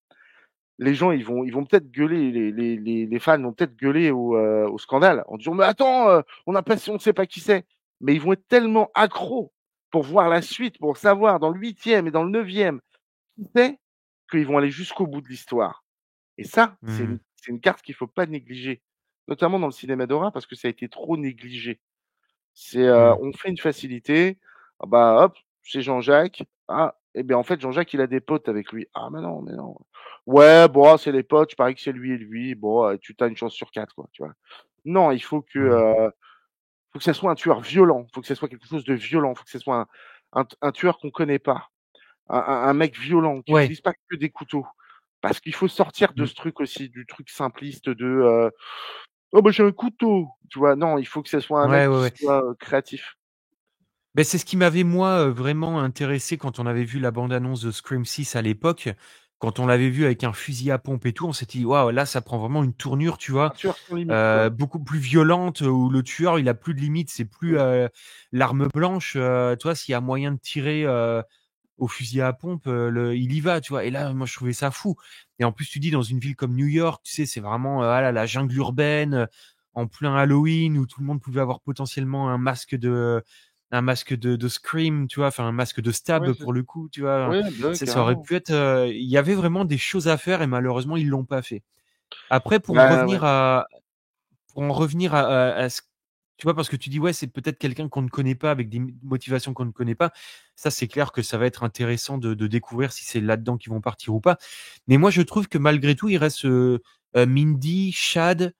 les gens, ils vont peut-être gueuler, les fans vont peut-être gueuler au scandale en disant: «Mais attends, on sait pas qui c'est». Mais ils vont être tellement accros pour voir la suite, pour savoir dans le 8e et dans le 9e qui c'est, qu'ils vont aller jusqu'au bout de l'histoire. Et ça, Mmh. c'est une carte qu'il faut pas négliger, notamment dans le cinéma d'horreur parce que ça a été trop négligé. C'est, Mmh. on fait une facilité, ah bah, hop, c'est Jean-Jacques. Ah et bien, en fait, Jean-Jacques, il a des potes avec lui. Ah mais non, mais non. Ouais, bon, ah, c'est les potes, je parie que c'est lui et lui. Bon, tu as une chance sur 4 quoi, tu vois? Non, il Mmh. faut que ça soit un tueur violent, faut que ça soit quelque chose de violent, faut que ce soit un tueur qu'on connaît pas, un mec violent qui Ouais. utilise pas que des couteaux. Parce qu'il faut sortir de Mmh. ce truc aussi, du truc simpliste de, «Oh bah, j'ai un couteau», tu vois? Non, il faut que ça soit un Ouais, mec ouais, qui ouais. soit, créatif. Beh, c'est ce qui m'avait moi, vraiment intéressé quand on avait vu la bande annonce de Scream 6 à l'époque. Quand on l'avait vu avec un fusil à pompe et tout, on s'était dit: «Waouh, là, ça prend vraiment une tournure», tu vois? Un tueur sans limite, quoi. Beaucoup plus violente, où le tueur, il a plus de limites. C'est plus, Mmh. l'arme blanche, tu vois? S'il y a moyen de tirer, au fusil à pompe, il y va, tu vois? Et là, moi, je trouvais ça fou. Et en plus, tu dis dans une ville comme New York, tu sais, c'est vraiment, voilà, la jungle urbaine, en plein Halloween où tout le monde pouvait avoir potentiellement un masque de Scream, tu vois? Enfin, un masque de Ouais, Stab c'est pour le coup, tu vois? ouais, bah, ouais, Ça aurait carrément. pu être, il y avait vraiment des choses à faire et malheureusement, ils l'ont pas fait. Après Bah, ouais. pour en revenir à ce tu vois? Parce que tu dis: «Ouais, c'est peut-être quelqu'un qu'on ne connaît pas avec des motivations qu'on ne connaît pas». Ça, c'est clair que ça va être intéressant de découvrir si c'est là-dedans qu'ils vont partir ou pas. Mais moi, je trouve que malgré tout, il reste, Mindy, Chad,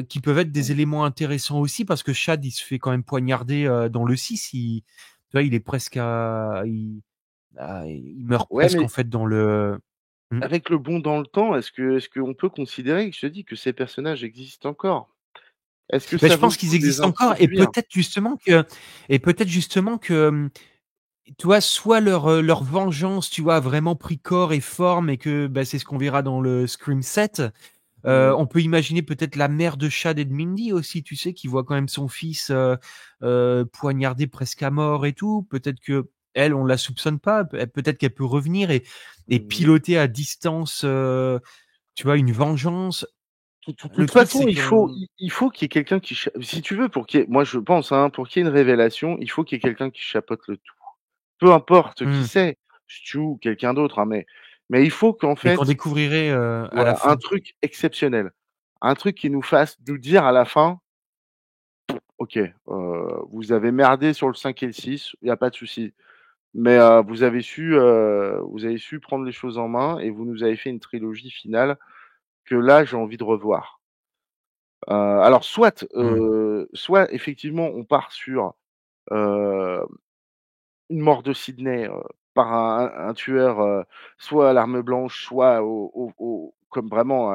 qui peuvent être des éléments intéressants aussi parce que Chad, il se fait quand même poignarder, dans le 6. Tu vois? Il est presque à il meurt Ouais, presque en mais fait dans le mmh. avec le bond dans le temps, est-ce qu'on peut considérer, je te dis, que ces personnages existent encore? Est-ce que Beh, ça je vaut pense le qu'ils coup de les existent encore introduire? et peut-être justement que, tu vois, soit leur vengeance, tu vois, a vraiment pris corps et forme et que, bah, c'est ce qu'on verra dans le Scream 7. Mmh. On peut imaginer peut-être la mère de Chad et de Mindy aussi, tu sais, qui voit quand même son fils, poignardé presque à mort et tout. Peut-être qu'elle, on la soupçonne pas, peut-être qu'elle peut revenir et Mmh. piloter à distance, tu vois, une vengeance. De Le toute truc, façon, c'est qu'on il faut qu'il y ait quelqu'un qui cha si tu veux, pour qu'il y ait moi je pense, hein, pour qu'il y ait une révélation, il faut qu'il y ait quelqu'un qui chapeaute le tout. Peu importe qui mmh, c'est, Stu ou quelqu'un d'autre, hein, mais il faut qu'en mais qu'on fait, découvrirait, à la voilà, un fin. truc exceptionnel. Un truc qui nous fasse nous dire à la fin: «OK, vous avez merdé sur le 5 et le 6, il y a pas de souci, mais vous avez su prendre les choses en main et vous nous avez fait une trilogie finale que là, j'ai envie de revoir». Alors Mmh. soit effectivement on part sur, heu, une mort de Sydney, par un tueur, soit à l'arme blanche, soit comme vraiment,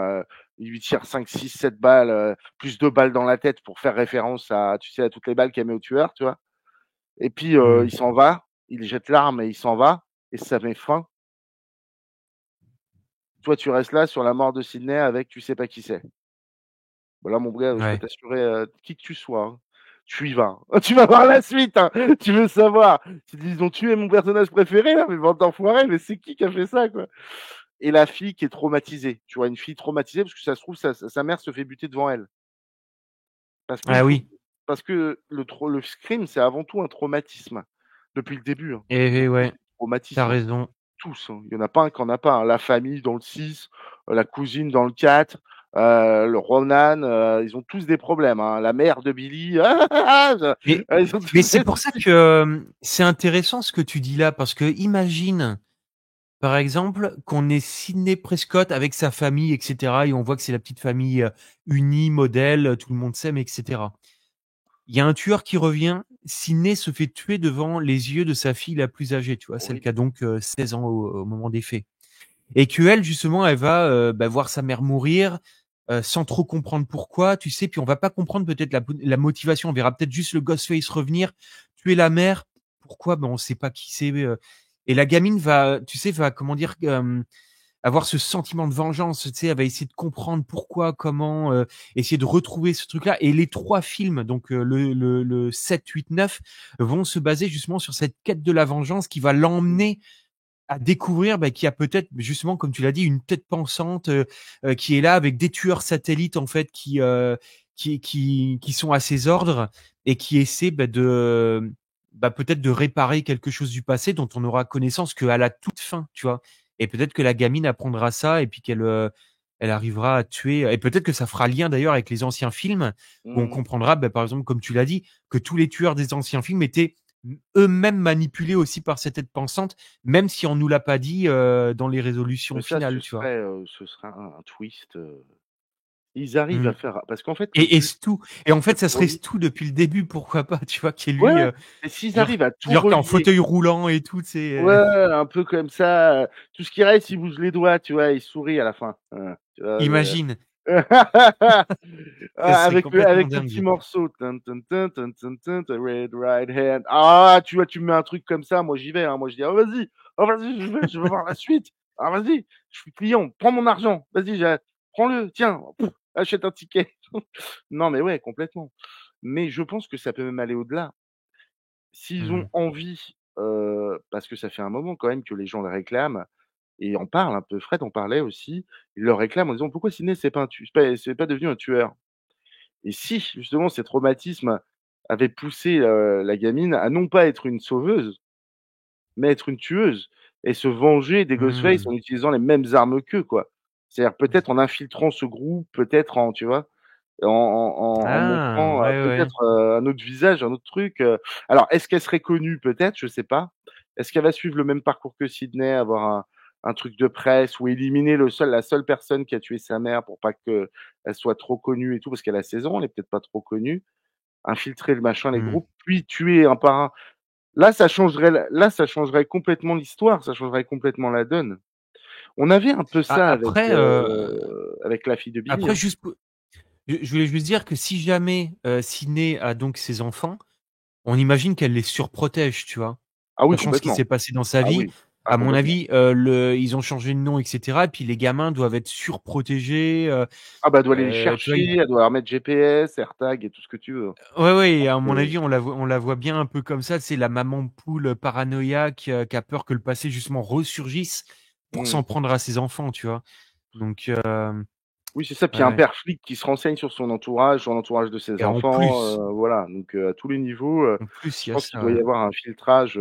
il lui tire 5, 6, 7 balles, plus 2 balles dans la tête pour faire référence à, tu sais, à toutes les balles qu'il met au tueur, tu vois? Et puis, Mmh. il s'en va, il jette l'arme et il s'en va et ça met fin. Toi, tu restes là sur la mort de Sydney avec tu sais pas qui c'est. Bah, là, mon gars, je peux Ouais. t'assurer, qui que tu sois, hein, tu y vas, hein. Tu vas voir la suite, hein. Tu veux savoir. Tu dis: «Ils ont tué mon personnage préféré là, mais bande d'enfoirés, mais c'est qui a fait ça, quoi?» Et la fille qui est traumatisée, tu vois? Une fille traumatisée parce que ça se trouve sa mère se fait buter devant elle. Parce qu'il Ah faut oui. parce que le scream, c'est avant tout un traumatisme. Depuis le début, hein. Ils ont tous Ouais, des tu as traumatismes, hein. raison. Tous, hein. Il y en a pas un qui en a pas, hein. La famille dans le 6, la cousine dans le 4, le Ronan, ils ont tous des problèmes, hein. La mère de Billy, Mais ils ont mais tous c'est des pour ça trucs. que, c'est intéressant ce que tu dis là, parce que imagine, par exemple, qu'on ait Sidney Prescott avec sa famille et cetera et on voit que c'est la petite famille, unie, modèle, tout le monde s'aime et cetera. Il y a un tueur qui revient, Sidney se fait tuer devant les yeux de sa fille la plus âgée, tu vois? Celle qui Horrible. a donc, 16 ans au moment des faits. Et qu'elle justement, elle va, bah, voir sa mère mourir, sans trop comprendre pourquoi, tu sais? Puis on va pas comprendre peut-être la motivation. On verra peut-être juste le Ghostface revenir, tuer la mère. Pourquoi? Ben, on sait pas qui c'est, et la gamine va, tu sais, va comment dire? Avoir ce sentiment de vengeance, tu sais? Elle va essayer de comprendre pourquoi, comment, essayer de retrouver ce truc-là et les 3 films, donc le 7, 8, 9 vont se baser justement sur cette quête de la vengeance qui va Mmh. l'emmener à découvrir, bah, qu'il y a peut-être justement, comme tu l'as dit, une tête pensante, qui est là avec des tueurs satellites en fait qui sont à ses ordres et qui essaient, bah, bah, peut-être de réparer quelque chose du passé dont on aura connaissance qu'à la toute fin, tu vois? Et peut-être que la gamine apprendra ça et puis elle arrivera à tuer et peut-être que ça fera lien d'ailleurs avec les anciens films où on Mmh. comprendra, bah, par exemple, comme tu l'as dit, que tous les tueurs des anciens films étaient eux-mêmes manipulés aussi par cette tête pensante, même si on nous l'a pas dit, dans les résolutions Mais ça, finales, tu vois? ce serait un twist, ils arrivent Mmh. à faire parce qu'en fait, le Et but, Stu et en c'est fait, ça de serait relier. Stu depuis le début, pourquoi pas, tu vois? Qui est Ouais, lui, ouais, et s'ils genre arrivent à tout genre qui est en relier. fauteuil roulant et tout, tu sais, Ouais, un peu comme ça, tout ce qui reste, il bouge les doigts, tu vois? Il sourit à la fin. Tu vois? imagine. C'est complètement Avec le petit dingue. morceau. Tin, tin, tin, tin, tin, tin, tin, Red right hand. Ah, tu vois, tu me mets un truc comme ça, moi j'y vais. Hein. Moi je dis, oh, vas-y, je veux voir la suite. Ah, vas-y, je suis client, prends mon argent. Vas-y, prends-le, tiens, achète un ticket. Non, mais ouais, complètement. Mais je pense que ça peut même aller au-delà. S'ils ont Mmh. envie, parce que ça fait un moment quand même que les gens le réclament et en parlent un peu. Fred en parlait aussi. Il le réclame en disant: «Pourquoi Sydney c'est pas devenu un tueur?» Et si justement ces traumatismes avaient poussé, la gamine à non pas être une sauveuse, mais être une tueuse et se venger des Ghostface Mmh. en utilisant les mêmes armes qu'eux, quoi. C'est-à-dire peut-être en infiltrant ce groupe, peut-être en tu vois? En Ah! montrant, Ouais, ouais. peut-être, un autre visage, un autre truc. Alors est-ce qu'elle serait connue? Peut-être, je sais pas. Est-ce qu'elle va suivre le même parcours que Sydney, avoir un truc de presse ou éliminer la seule personne qui a tué sa mère pour pas qu'elle soit trop connue et tout? Parce qu'elle a 16 ans, elle est peut-être pas trop connue. Infiltrer le machin, les Mmh. groupes, puis tuer un par un. Là, ça changerait complètement l'histoire, ça changerait complètement la donne. On avait un peu A ça après, avec la fille de Billy, après hein. juste pou je voulais juste dire que si jamais, Sydney a donc ses enfants, on imagine qu'elle les surprotège, tu vois? Ah oui, Sachant ce qui complètement. s'est passé dans sa Ah vie, oui. Ah à mon complètement. avis, ils ont changé de nom et cetera et puis les gamins doivent être surprotégés, Ah bah, elle doit aller les tu vois? chercher, elle doit leur mettre GPS, AirTag et tout ce que tu veux. Ouais, ouais et à mon Heu, avis, on la voit bien un peu comme ça, c'est la maman poule paranoïaque, qui a peur que le passé justement ressurgisse pour mmh. s'en prendre à ses enfants, tu vois? Donc Oui, c'est ça, puis il y ouais, a un ouais père flic qui se renseigne sur l'entourage de ses et enfants, voilà, donc à tous les niveaux, en plus, je il y a pense qu'il ça, doit y ouais. avoir un filtrage,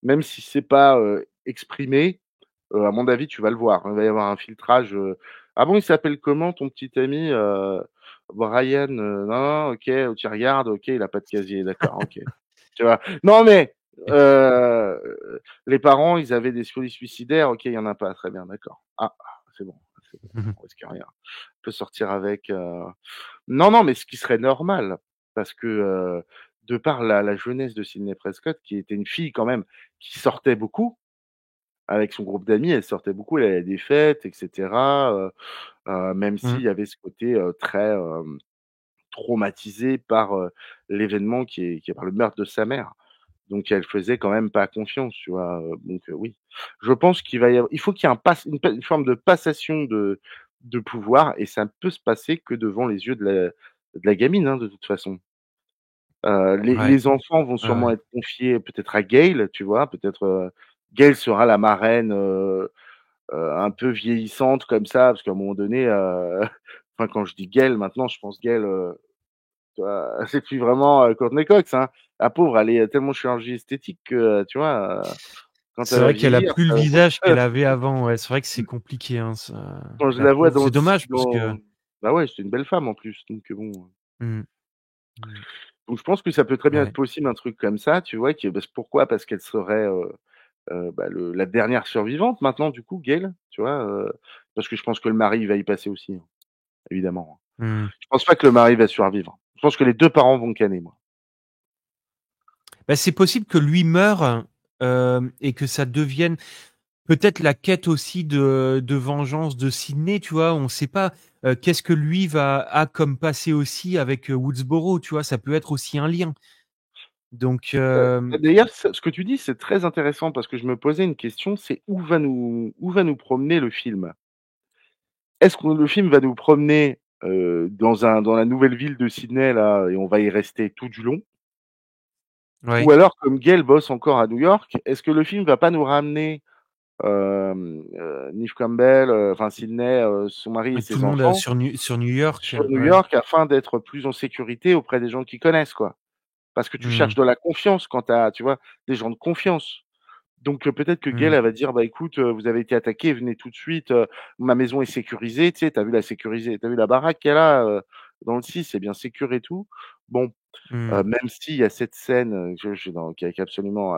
même si c'est pas, exprimé, à mon avis, tu vas le voir. Il va y avoir un filtrage, «Ah bon, il s'appelle comment ton petit ami?» «Brian, non, OK», tu regardes, OK, il a pas de casier, d'accord, OK. Tu vois? Non mais, les parents, ils avaient des folies suicidaires, OK, il y en a pas, très bien, d'accord. Ah, c'est bon, Mmh mh. on risque rien. On peut sortir avec, non, non, mais ce qui serait normal, parce que, de par la jeunesse de Sydney Prescott, qui était une fille quand même qui sortait beaucoup, avec son groupe d'amis, elle sortait beaucoup, elle allait à des fêtes et cetera, même Mmh. s'il y avait ce côté, très, traumatisé par, l'événement qui est par le meurtre de sa mère. Donc elle faisait quand même pas confiance, tu vois? Donc oui. Je pense il faut qu'il y ait une forme de passation de pouvoir et ça ne peut se passer que devant les yeux de la gamine, hein, de toute façon. Ouais, Les enfants vont ouais, sûrement ouais. être confiés peut-être à Gail, tu vois? Peut-être, Gail sera la marraine, un peu vieillissante comme ça, parce qu'à un moment donné, enfin quand je dis Gail maintenant, je pense Gail, tu vois? C'est plus vraiment, Courtney Cox, hein. La pauvre, elle est tellement chirurgie esthétique que, tu vois, quand C'est elle va vrai qu'elle a vieillir, plus le visage qu'elle avait avant, ouais, c'est vrai que c'est compliqué, hein, ça, quand je la la vois pauvre. C'est dommage parce que bah, ouais, c'était une belle femme en plus, donc bon, mmh, mmh, donc je pense que ça peut très bien être ouais. possible un truc comme ça, tu vois? Pourquoi? Parce qu'elle serait, bah, le la dernière survivante maintenant du coup, Gail, tu vois? Parce que je pense que le mari, il va y passer aussi, hein, évidemment. Mmh. Je pense pas que le mari va survivre. Je pense que les 2 parents vont canner, moi. Bah, c'est possible que lui meure, et que ça devienne peut-être la quête aussi de vengeance de Sydney, tu vois? On sait pas, qu'est-ce que lui a comme passé aussi avec, Woodsboro, tu vois? Ça peut être aussi un lien. Donc D'ailleurs, ce que tu dis, c'est très intéressant parce que je me posais une question, c'est où va nous promener le film? Est-ce que le film va nous promener, dans la nouvelle ville de Sydney là et on va y rester tout du long? Ou ouais, alors comme Gale bosse encore à New York, est-ce que le film va pas nous ramener, Neve Campbell, enfin Sydney, son mari et tout ses le monde, enfants sur New York, sur New ouais. York afin d'être plus en sécurité auprès des gens qui connaissent, quoi? Parce que tu cherches Mmh. de la confiance quand tu as, tu vois, des gens de confiance. Donc peut-être que Gail, Mmh. elle va dire: «Bah, écoute, vous avez été attaqués, venez tout de suite, ma maison est sécurisée». Tu sais, tu as vu la baraque qu'elle a, dans le 6, c'est bien sécure et tout. Bon, Mmh. même s'il y a cette scène, je dans qui est absolument,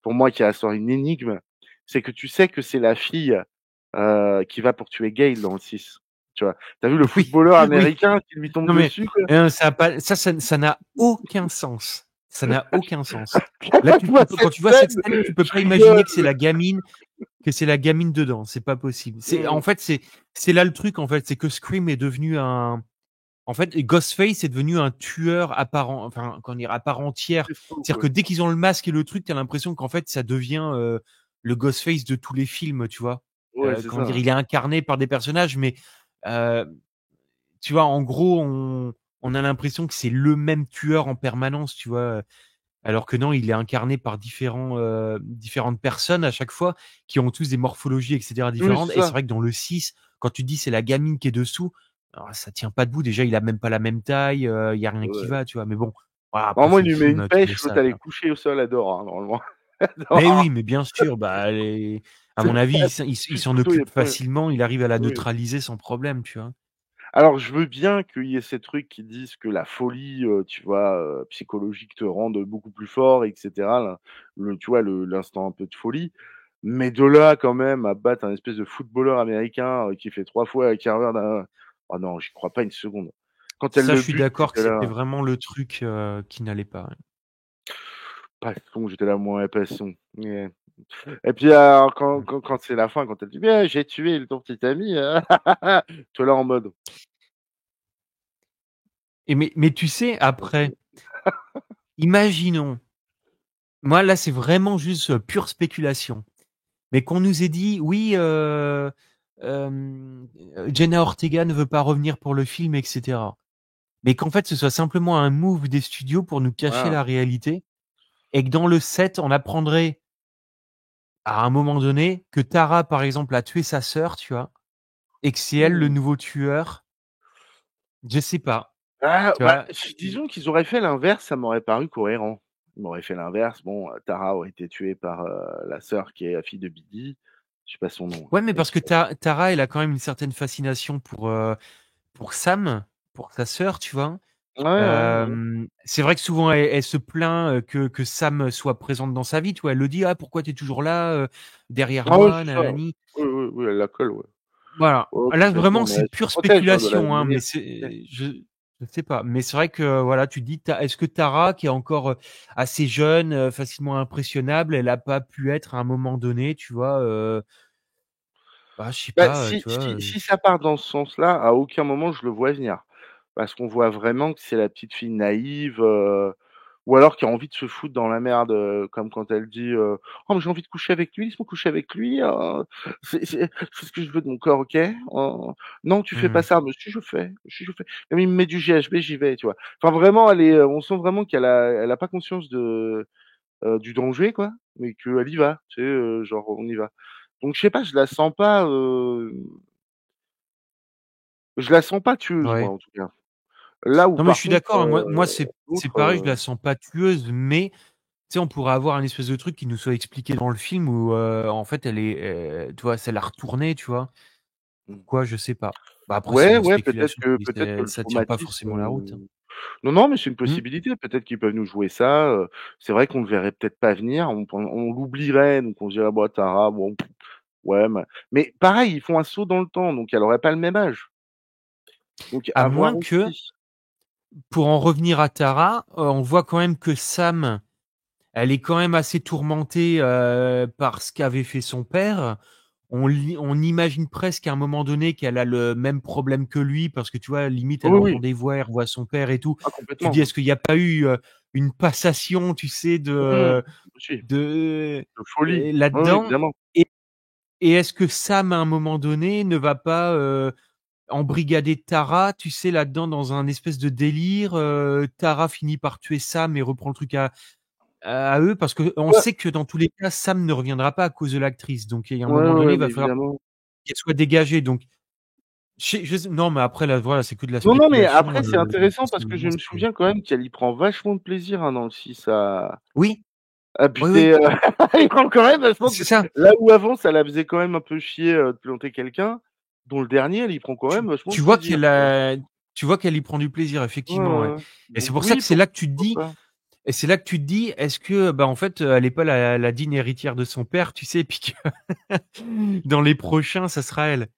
pour moi, qui restera une énigme, c'est que tu sais que c'est la fille, qui va pour tuer Gail dans le 6, tu vois? Tu as vu le Oui, footballeur oui. américain qui lui tombe Non mais, dessus, quoi? ça a pas ça n'a aucun sens. Ça n'a aucun sens. Là, Quand je vois quand cette tu vois cette scène, scène, tu peux je pas imaginer rigole. que c'est la gamine dedans. C'est pas possible. En Mmh. fait, c'est là le truc, en fait, c'est que Scream est devenu en fait, Ghostface est devenu un tueur enfin, comment dire, à part entière. C'est faux, C'est-à-dire quoi. que dès qu'ils ont le masque et le truc, t'as l'impression qu'en fait, ça devient, le Ghostface de tous les films, tu vois? Ouais, c'est Comment dire? ça. Il est incarné par des personnages, mais, heu, tu vois, en gros, on a l'impression que c'est le même tueur en permanence, tu vois? Alors que non, il est incarné par différentes personnes à chaque fois, qui ont tous des morphologies et cetera Oui, différentes c'est et c'est ça. vrai que dans le 6, quand tu dis: «C'est la gamine qui est dessous», alors ça tient pas debout. Déjà, il a même pas la même taille, il y a rien qui Ouais. va, tu vois? Mais bon, voilà, après Normalement, c'est il le lui met une film, tu mets pêche, ça, l'autre elle tu est vois? couchée au sol, elle dort, hein, normalement. Elle Mais dort. oui, mais bien sûr, bah, les à C'est mon avis, pas il plus de s'en couteau, il y a occupe pas facilement, il arrive à la oui. neutraliser sans problème, tu vois? Alors, je veux bien qu'il y ait ces trucs qui disent que la folie, tu vois, psychologique te rende beaucoup plus fort et cetera, tu vois, l'instant un peu de folie. Mais de là, quand même, à battre un espèce de footballeur américain, qui fait 3 fois la carrière d'un oh non, j'y crois pas une seconde. Quand elle Ça, je le suis bute, d'accord que j'étais c'était là: vraiment le truc, qui n'allait pas, ouais. «Passons», j'étais là: «Mouais, passons». Ouais. Et puis alors quand c'est la fin, quand elle dit: «Bien, j'ai tué ton petit ami», toi là en mode Mais tu sais, après, imaginons, moi là, c'est vraiment juste, pure spéculation. Mais qu'on nous ait dit: «Oui, Jenna Ortega ne veut pas revenir pour le film» et cetera. Mais qu'en fait, ce soit simplement un move des studios pour nous cacher voilà. la réalité et que dans le set, on apprendrait à un moment donné que Tara, par exemple, a tué sa sœur, tu vois? Et que c'est elle le Mmh. nouveau tueur. Je sais pas, Ah, tu bah, vois? disons qu'ils auraient fait l'inverse, ça m'aurait paru cohérent. Ils m'auraient fait l'inverse, bon, Tara aurait été tuée par, la sœur qui est la fille de Biggie. Je sais pas son nom, Ouais, mais mais parce que Tara, elle a quand même une certaine fascination pour Sam, pour sa sœur, tu vois? ouais, ouais, ouais. C'est vrai que souvent elle se plaint, que Sam soit présente dans sa vie, tu vois? Elle le dit: «Ah pourquoi tu es toujours là, derrière Ah ouais, moi, c'est ça. nanani». Oui, oui, oui, elle la colle, ouais. Voilà. Ouais, puis Là de toute vraiment façon, c'est elle se pure protège, hein, de la spéculation, hein, mais manière ouais. je sais pas. Mais c'est vrai que, voilà, tu te dis est-ce que Tara qui est encore, assez jeune, facilement impressionnable, elle a pas pu être à un moment donné, tu vois, bah, je sais Bah, pas, si tu vois, si si ça part dans ce sens-là, à aucun moment je le vois venir. Parce qu'on voit vraiment que c'est la petite fille naïve, ou alors qui a envie de se foutre dans la merde, comme quand elle dit, «Oh mais j'ai envie de coucher avec lui, laisse-moi coucher avec lui, c'est ce que je veux de mon corps, OK? Non tu fais pas mmh, ça». «Mais si je fais, si je fais. Même il me met du GHB, j'y vais», tu vois? Enfin vraiment elle est, on sent vraiment elle a pas conscience du danger quoi, mais qu'elle y va, tu sais, genre on y va. Donc je sais pas, je la sens pas tueuse moi ouais. en tout cas. Là où Non, mais je par suis contre, d'accord, hein, moi c'est l'autre, pareil, je la sens pas tueuse, mais tu sais, on pourrait avoir un espèce de truc qui nous soit expliqué dans le film où, en fait, elle est, tu vois, ça l'a retournée, tu vois? mmh. Pourquoi? Je sais pas. Bah, après, c'est Ouais, une ouais, spéculation qui peut-être que le ça tient pas traumatisme, forcément la route, hein. non, non, mais c'est une Mmh. possibilité. Peut-être qu'ils peuvent nous jouer ça, c'est vrai qu'on le verrait peut-être pas venir, on l'oublierait, donc on se dirait: «Bah, Tara, bon, ouais, mais pareil, ils font un saut dans le temps, donc elle aurait pas le même âge. Donc À à voir moins que, aussi. pour en revenir à Tara, on voit quand même que Sam, elle est quand même assez tourmentée, par ce qu'avait fait son père. On imagine presque à un moment donné qu'elle a le même problème que lui parce que tu vois, limite, elle Oui, entend oui, des voix, elle revoit son père et tout. ah Tu dis: complètement. «Est-ce qu'il y a pas eu, une passation, tu sais, Mmh, si, de de folie. Oui, oui, là-dedans?» évidemment. et est-ce que Sam, à un moment donné, ne va pas, embrigader Tara, tu sais, là-dedans, dans un espèce de délire? Tara finit par tuer Sam et reprend le truc à eux parce qu'on Ouais, sait que dans tous les cas, Sam ne reviendra pas à cause de l'actrice. Donc il y a un ouais, moment ouais, donné, ouais, il va mais falloir évidemment. qu'elle soit dégagée. Donc je sais non, mais après là, voilà, c'est que de la Non, non, mais spéculation, après c'est intéressant parce que je personnellement, me c'est souviens quand même qu'elle y prend vachement de plaisir, hein, dans le 6 oui, à oui, oui, buter, elle prend quand même vachement c'est de ça. là où avant ça la faisait quand même un peu chier, de planter quelqu'un, dans le dernier, elle y prend quand Tu même vachement de tu vois plaisir, qu'elle tu vois? a tu vois qu'elle y prend du plaisir, Ouais, effectivement, ouais, ouais. ouais. Et c'est Donc pour ça oui, que c'est là que tu te pourquoi dis pas. et c'est là que tu te dis: «Est-ce que, bah, en fait, elle est pas la digne héritière de son père?» Tu sais? Et puis que dans les prochains, ça sera elle.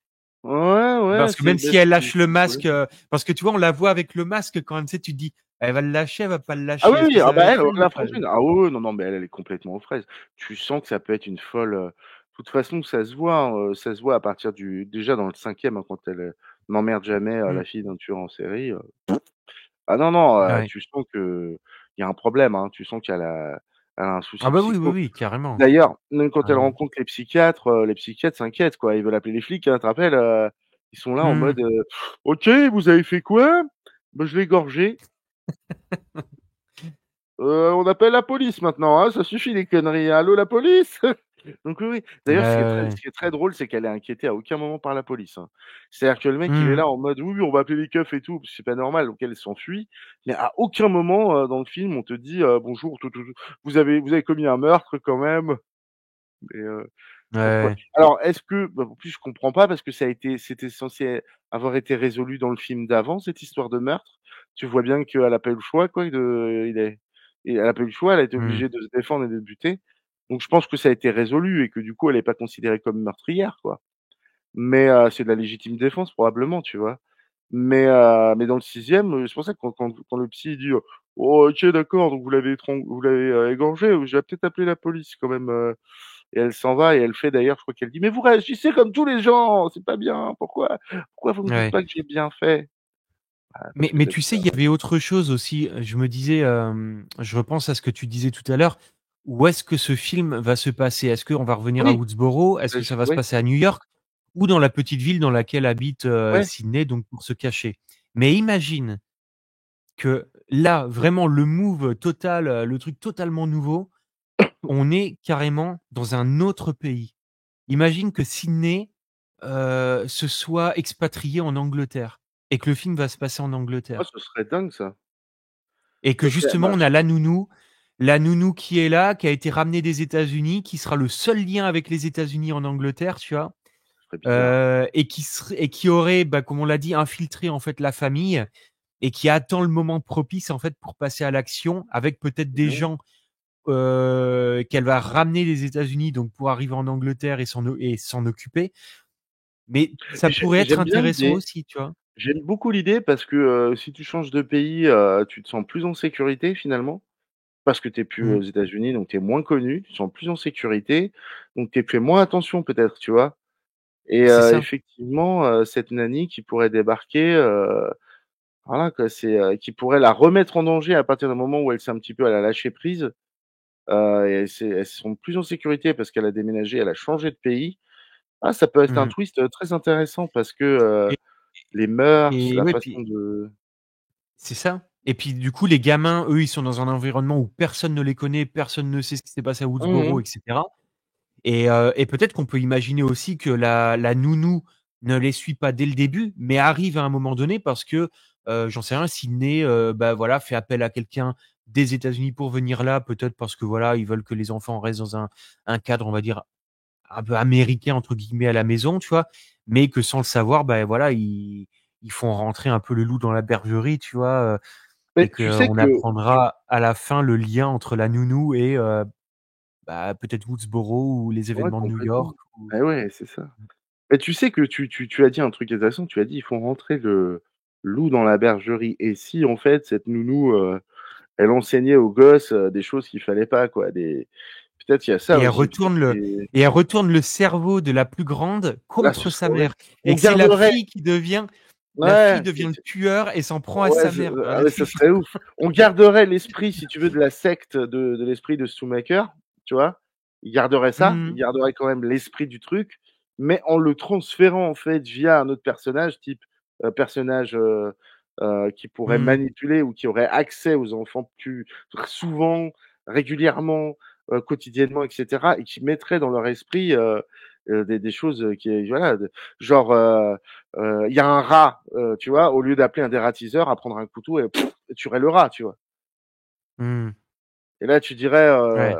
Ouais, ouais, Parce que c'est même bah, si elle c'est lâche le une masque, possibilité. parce que tu vois, on la voit avec le masque quand même, tu sais, tu te dis: Elle va le lâcher, elle va pas le Ah oui, lâcher? Est-ce oui, que ah ça va bah, être elle, elle ou la pas elle? franchise, ah oui, oui, non, non, mais elle est complètement aux fraises. Tu sens que ça peut être une folle, de toute façon, ça se voit, hein, ça se voit à partir du déjà dans le 5e, hein, quand elle, n'emmerde jamais, la Mmh. fille d'un tueur en série, ah non, non, Ouais. tu sens qu'il y a un problème, hein, tu sens qu'elle a un Ah souci bah, oui, oui, psycho. oui, carrément, D'ailleurs, même quand elle carrément. rencontre les psychiatres s'inquiètent, quoi. Ils veulent appeler les flics, hein, tu te rappelles, ils sont là en Mmh. mode, «OK, vous avez fait quoi?» «Bah, je l'ai égorgé». On appelle la police maintenant, hein, ça suffit les conneries, hein. Allô la police? Donc oui, oui. Ouais, D'ailleurs, ouais. ce qui est très drôle, c'est qu'elle est inquiétée à aucun moment par la police, hein. C'est-à-dire que le mec, il est Mmh. là en mode: «Oui, oui, on va appeler les keufs et tout», parce que c'est pas normal, donc elle s'enfuit. Mais à aucun moment, dans le film, on te dit, «Bonjour, vous avez commis un meurtre quand même». Et pourquoi? Ouais. Alors est-ce que bah, en plus je comprends pas parce que c'était censé avoir été résolu dans le film d'avant, cette histoire de meurtre. Tu vois bien qu'elle a pas eu le choix quoi de il est et elle a pas eu le choix, elle a été Mmh. obligée de se défendre et de buter. Donc je pense que ça a été résolu et que du coup elle est pas considérée comme meurtrière quoi. Mais c'est de la légitime défense probablement, tu vois? Mais dans le 6e, c'est pour ça que quand le psy dit: «Oh OK d'accord, donc vous l'avez, égorgé, je vais peut-être appeler la police quand même, et elle s'en va et elle fait d'ailleurs, je crois qu'elle dit: «Mais vous réagissez comme tous les gens, c'est pas bien, pourquoi vous me dites Ouais. pas que j'ai bien fait?» Bah, Mais parce que mais tu tu dit sais, ça. il y avait autre chose aussi, je me disais, je repense à ce que tu disais tout à l'heure. Où est-ce que ce film va se passer? Est-ce qu'on va revenir à Oui, Woodsboro? Est-ce bah, que ça va se ouais, passer à New York? Ou dans la petite ville dans laquelle habite, ouais. Sydney, donc pour se cacher? Mais imagine que là, vraiment le move total, le truc totalement nouveau, on est carrément dans un autre pays. Imagine que Sydney, se soit expatrié en Angleterre et que le film va se passer en Oh, Angleterre ce serait dingue ça. et que Ce serait justement bah, on a la nounou qui est là, qui a été ramenée des États-Unis, qui sera le seul lien avec les États-Unis en Angleterre, tu vois? ce serait bizarre. Et qui aurait, bah, comme on l'a dit, infiltré en fait la famille et qui attend le moment propice en fait pour passer à l'action avec peut-être des Ouais. gens, qu'elle va ramener des États-Unis donc pour arriver en Angleterre et s'en occuper. Mais ça pourrait être J'aime bien intéressant l'idée. aussi, tu vois? J'aime beaucoup l'idée parce que, si tu changes de pays, tu te sens plus en sécurité finalement. Parce que tu es plus Mmh. aux États-Unis, donc tu es moins connu, tu te sens plus en sécurité, donc tu fais moins attention peut-être, tu vois? Et C'est ça. effectivement, cette nanny qui pourrait débarquer, voilà quoi, qui pourrait la remettre en danger à partir du moment où elle a lâché prise, et elle se sent plus en sécurité parce qu'elle a déménagé, elle a changé de pays. Ah, ça peut être un Mmh. twist, très intéressant parce que, Et les mœurs, et la ouais, façon puis de c'est ça. Et puis du coup, les gamins, eux, ils sont dans un environnement où personne ne les connaît, personne ne sait ce qui s'est passé à mmh Woodsboro mh. et cetera. Et peut-être qu'on peut imaginer aussi que la nounou ne les suit pas dès le début, mais arrive à un moment donné parce que, j'en sais rien, Sydney, bah, voilà, fait appel à quelqu'un des États-Unis pour venir là, peut-être parce que, voilà, ils veulent que les enfants restent dans un cadre, on va dire, un peu «américain» entre guillemets à la maison, tu vois? Mais que sans le savoir, bah, voilà, ils font rentrer un peu le loup dans la bergerie, tu vois? Et Mais tu sais qu'on que apprendra à la fin le lien entre la nounou et bah, peut-être Woodsboro ou les ouais, événements de New complètement. York ou Eh ouais, c'est ça. Mais tu sais que tu as dit un truc intéressant, tu as dit: «Ils font rentrer le loup dans la bergerie» et si en fait cette nounou, elle enseignait aux gosses, des choses qu'il fallait pas quoi, des peut-être il y a ça et elle aussi, peut-être retourne le c'est et elle retourne le cerveau de la plus grande là ce contre sa serait horrible. mère et On que c'est garderait la fille ouais, devient le tueur et s'en prend à ouais, sa mère, tu vois? ah ouais, ça serait ouf. On garderait l'esprit, si tu veux, de la secte de l'esprit de Schumacher, tu vois? Ils garderaient ça, ils Mmh. garderaient quand même l'esprit du truc, mais en le transférant, en fait, via un autre personnage, type, personnage, qui pourrait Mmh. manipuler ou qui aurait accès aux enfants plus souvent, régulièrement, quotidiennement et cetera et qui mettrait dans leur esprit, des choses, qui voilà, de genre, il y a un rat, tu vois? Au lieu d'appeler un dératiseur, à prendre un couteau et et tuerais le rat, tu vois? Mmh. Et là, tu dirais, Ouais.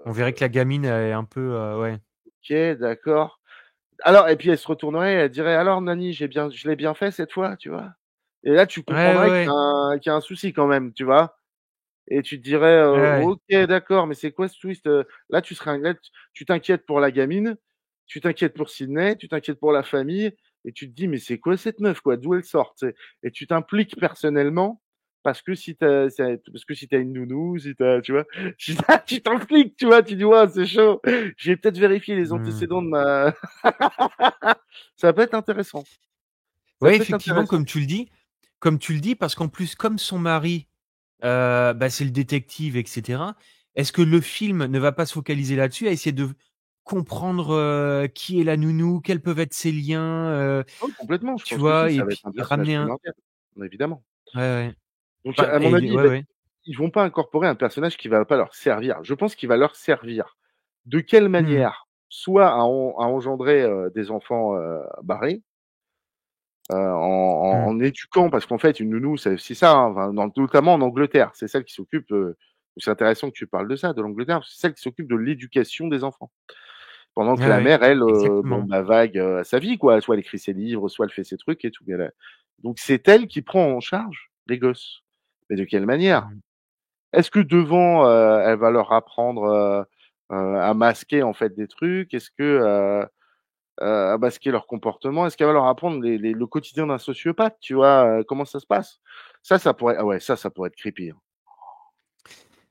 On verrait que la gamine elle est un peu, ouais. «OK, d'accord». Alors et puis elle se retournerait, elle dirait: «Alors Nani, je l'ai bien fait cette fois?» tu vois? Et là, tu Ouais, ouais, comprendrais ouais. qu'il y a un souci quand même, tu vois? Et tu te dirais, Ouais, ouais. «OK, d'accord, mais c'est quoi ce twist?» Là, tu t'inquiètes pour la gamine, tu t'inquiètes pour Sydney, tu t'inquiètes pour la famille et tu te dis: «Mais c'est quoi cette meuf, quoi? D'où elle sort?» tu sais? Et tu t'impliques personnellement parce que si tu une nounou, si tu tu vois? Si tu t'en flic, tu vois? Tu dis: «Waouh, c'est chaud, je vais peut-être vérifier les Mmh. antécédents de ma» ça peut être intéressant. Ça Ouais, peut être effectivement, intéressant. comme tu le dis, parce qu'en plus, comme son mari, bah, c'est le détective et cetera. Est-ce que le film ne va pas se focaliser là-dessus, à essayer de comprendre, qui est la nounou, quels peuvent être ses liens, Ah oui, complètement, je tu pense que si, vois? ça Et va puis être un personnage ramener un primordial, évidemment. ouais, ouais. Donc Enfin à mon avis, ouais, ouais. ils vont pas incorporer un personnage qui va pas leur servir. Je pense qu'il va leur servir. De quelle Mmh. manière? Soit à engendrer, des enfants, barrés, Mmh. en éduquant parce qu'en fait une nounou c'est ça, hein, enfin notamment en Angleterre, c'est celle qui s'occupe, c'est intéressant que tu parles de ça, de l'Angleterre, c'est celle qui s'occupe de l'éducation des enfants. Pendant Ouais, que la ouais. mère elle, bon Exactement. bah vague, à sa vie quoi, soit elle écrit ses livres, soit elle fait ses trucs et tout, mais donc c'est elle qui prend en charge les gosses. Mais de quelle manière? Mmh. Est-ce que devant, elle va leur apprendre, à masquer en fait des trucs? Est-ce que, à masquer leur comportement? Est-ce qu'elle va leur apprendre le quotidien d'un sociopathe, tu vois? Comment ça se passe? Ça pourrait ah ouais, ça pourrait être creepy, hein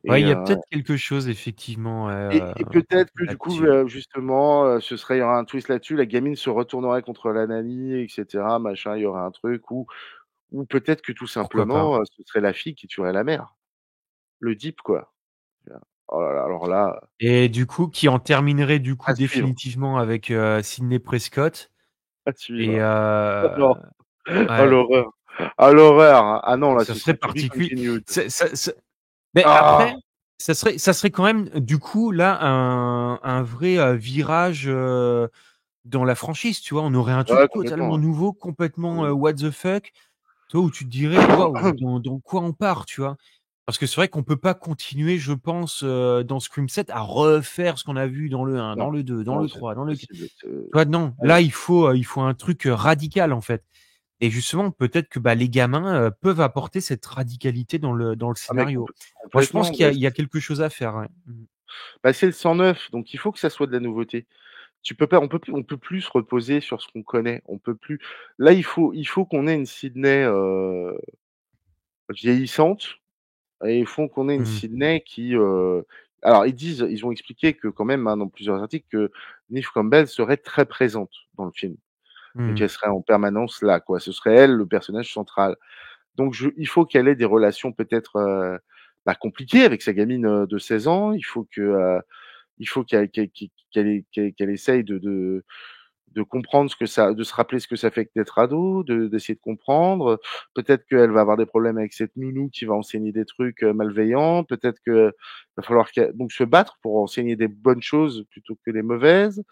Ouais, et il y a peut-être quelque chose effectivement, et peut-être que du coup, là-dessus. justement, il y aura un twist là-dessus, la gamine se retournerait contre la nanny et cetera, machin, il y aura un truc ou peut-être que tout Pourquoi pas? simplement, ce serait la fille qui tuerait la mère. Le deep quoi. Oh là là, alors là, Et du coup, qui en terminerait du coup à suivre, définitivement avec, Sydney Prescott à et suivre. Oh non, oh ouais, l'horreur. Ah l'horreur! Ah non, là, ça ce serait serait to be particulier. continued. Ça mais Ah! après, ça serait quand même du coup là un vrai, virage, dans la franchise, tu vois? On aurait un truc Ouais, complètement, totalement ouais. nouveau, complètement, Mmh. what the fuck, tu vois? Où tu te dirais: «Waouh, dans quoi on part?» tu vois? Parce que c'est vrai qu'on peut pas continuer, je pense, dans Scream 7 à refaire ce qu'on a vu dans le 1, Non, dans le 2, dans non, le c'est 3, dans le q impossible, c'est tu vois? Non, ah non. là, il faut un truc, radical, en fait et justement, peut-être que, bah, les gamins, peuvent apporter cette radicalité dans le Ah mais scénario. Moi, je pense complètement, qu'il y a il y a quelque chose à faire, ouais. Mmh. c'est le 109, donc il faut que ça soit de la nouveauté. Tu peux pas on peut plus se reposer sur ce qu'on connaît, on peut plus là, il faut qu'on ait une Sydney, vieillissante et il faut qu'on ait une Mmh. Sydney qui, alors ils ont expliqué que quand même, hein, dans plusieurs articles, que Neve Campbell serait très présente dans le film. Donc Mmh. elle serait en permanence là, quoi. Ce serait elle le personnage central. Donc il faut qu'elle ait des relations peut-être, compliquées avec sa gamine, de 16 ans. Il faut qu'elle essaye de comprendre ce que ça de se rappeler ce que ça fait que d'être ado, d'essayer de comprendre. Peut-être qu'elle va avoir des problèmes avec cette nounou qui va enseigner des trucs, malveillants. Peut-être que va falloir qu'elle donc se battre pour enseigner des bonnes choses plutôt que les mauvaises.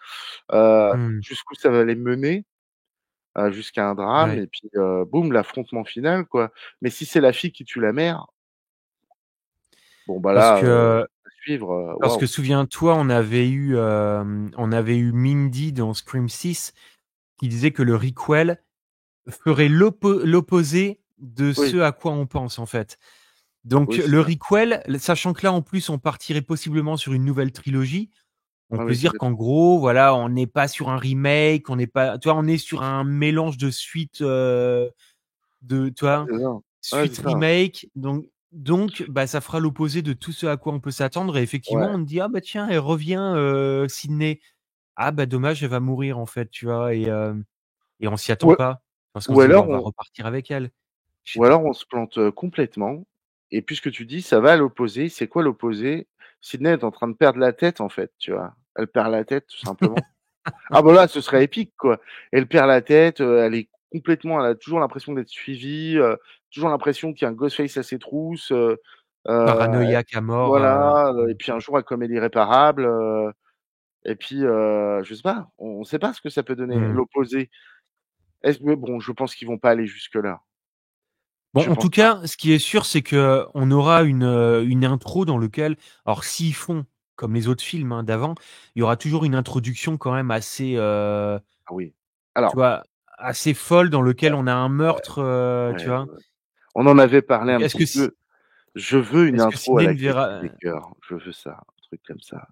Mmh. Jusqu'où ça va les mener, jusqu'à un drame Ouais. et puis, boum, l'affrontement final, quoi. Mais si c'est la fille qui tue la mère, bon, bah, Parce là, que à suivre, parce que waouh! souviens-toi, on avait eu Mindy dans Scream 6 qui disait que le requel ferait l'opposé de Oui, ce à quoi on pense, en fait. Donc oui, c'est le ça. requel, sachant que là, en plus, on partirait possiblement sur une nouvelle trilogie, on Ah peut oui, se dire qu'en complètement. gros, voilà, on n'est pas sur un remake, on n'est pas tu vois, on est sur un mélange de suite, tu Ah, vois? c'est ça. Ouais, Suite c'est ça. remake, donc bah, ça fera l'opposé de tout ce à quoi on peut s'attendre et effectivement, Ouais. on me dit: «Ah bah tiens, elle revient, Sydney. Ah bah dommage, elle va mourir en fait», tu vois? Et on s'y attend Ou pas parce qu'on ou se dit: «Bah, alors on va on repartir avec elle». Je sais ou pas. alors on se plante, complètement et puisque tu dis: «Ça va à l'opposé», c'est quoi l'opposé? Sydney est en train de perdre la tête, en fait, tu vois? Elle perd la tête, tout simplement. Ah bah, là, ce serait épique, quoi. Elle perd la tête, elle a toujours l'impression d'être suivie, toujours l'impression qu'il y a un Ghostface à ses trousses, heu, Paranoïaque à mort, voilà, et puis un jour elle commet l'irréparable, et puis, je sais pas, on sait pas ce que ça peut donner, mmh. l'opposé. Est-ce mais bon, je pense qu'ils vont pas aller jusque-là. Bon, Je en tout pense pas. cas, ce qui est sûr, c'est qu'on aura une intro dans lequel alors s'ils font comme les autres films, hein, d'avant, il y aura toujours une introduction quand même assez, Ah oui. tu Alors, vois, assez folle dans lequel ouais, on a un ouais, meurtre, tu ouais, vois? ouais. On en avait parlé Donc un est-ce petit que si peu. Je veux une est-ce que intro à Sydney la ne Casey verra Baker. Je veux ça, un truc comme ça.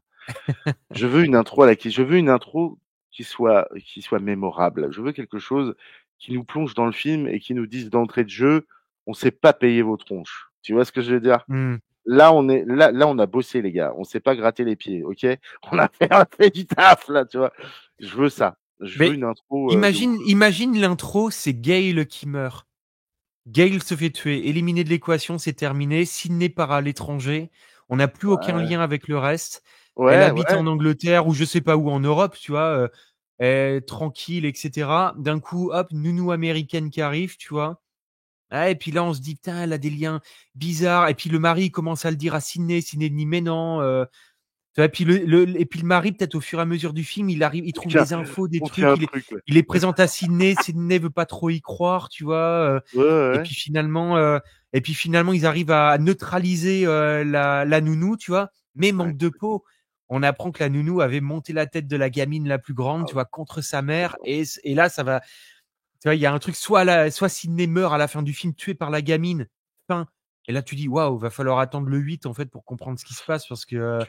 Je veux une intro qui soit mémorable. Je veux quelque chose qui nous plonge dans le film et qui nous dise d'entrée de jeu: on sait pas payer vos tronches. Tu vois ce que je veux dire? Mmh. Là, on a bossé les gars, on s'est pas gratté les pieds, OK? On a fait du taf là, tu vois? Je veux ça. Je veux Mais une intro, de ouf. imagine l'intro, c'est Gale qui meurt. Gale se fait tuer, éliminé de l'équation, c'est terminé. Sydney part à l'étranger. On n'a plus aucun Ouais, lien avec le reste. Elle ouais, habite ouais. en Angleterre ou je sais pas où en Europe, tu vois, tranquille, et cetera. D'un coup, hop, nounou américaine qui arrive, tu vois? Ah et puis là, on se dit: «Putain, elle a des liens bizarres» et puis le mari commence à le dire à Sydney. Sydney dit: «Mais non», tu vois? Et puis le mari, peut-être au fur et à mesure du film, il arrive, il trouve Tiens, des infos, des on tient trucs, un truc, ouais. il les présente à Sydney. Sydney veut pas trop y croire, tu vois? Ouais, ouais, Et ouais. puis finalement, ils arrivent à neutraliser, la nounou, tu vois? Mais Ouais, manque de complètement. peau. On apprend que la nounou avait monté la tête de la gamine la plus grande, Ah tu ouais, vois? Contre sa mère complètement. et là, ça va, tu vois? Il y a un truc, soit Sydney meurt à la fin du film, tué par la gamine, fin. Et là, tu dis: «Waouh, va falloir attendre le 8 en fait pour comprendre ce qui se passe» parce que,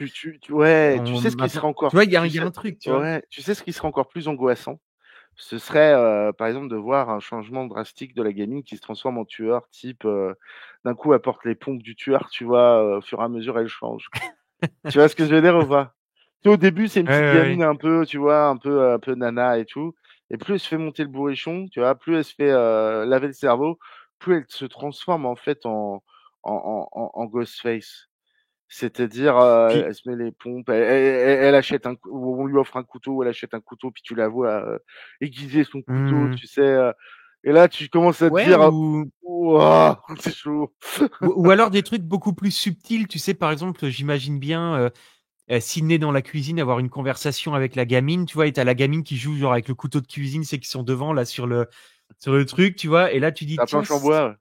Ouais, tu on sais ce qui maintenant, serait tu vois? encore Il y a un truc, tu vois? ouais, tu sais ce qui serait encore plus angoissant? Ce serait, par exemple, de voir un changement drastique de la gamine qui se transforme en tueur, type, d'un coup, elle porte les pompes du tueur, tu vois? Au fur et à mesure, elle change. Tu vois ce que je veux dire ou pas? Tu sais, au début, c'est une Ouais, petite ouais, ouais. gamine un peu, tu vois? Un peu nana et tout et plus elle se fait monter le bourrichon, tu vois? Plus elle se fait, laver le cerveau, plus elle se transforme, en fait, en Ghostface. C'est-à-dire, Puis elle se met les pompes, elle achète un cou ou on lui offre un couteau, elle achète un couteau, puis tu la vois, aiguiser son couteau, mmh, tu sais, et là, tu commences à te ouais, dire: «Wouah, c'est chaud». ou alors des trucs beaucoup plus subtils, tu sais? Par exemple, j'imagine bien, Sydney dans la cuisine avoir une conversation avec la gamine, tu vois? Et tu la gamine qui joue genre avec le couteau de cuisine, c'est qui sont devant là sur le truc, tu vois? Et là tu dis: La «Tiens, planche en c'est bois,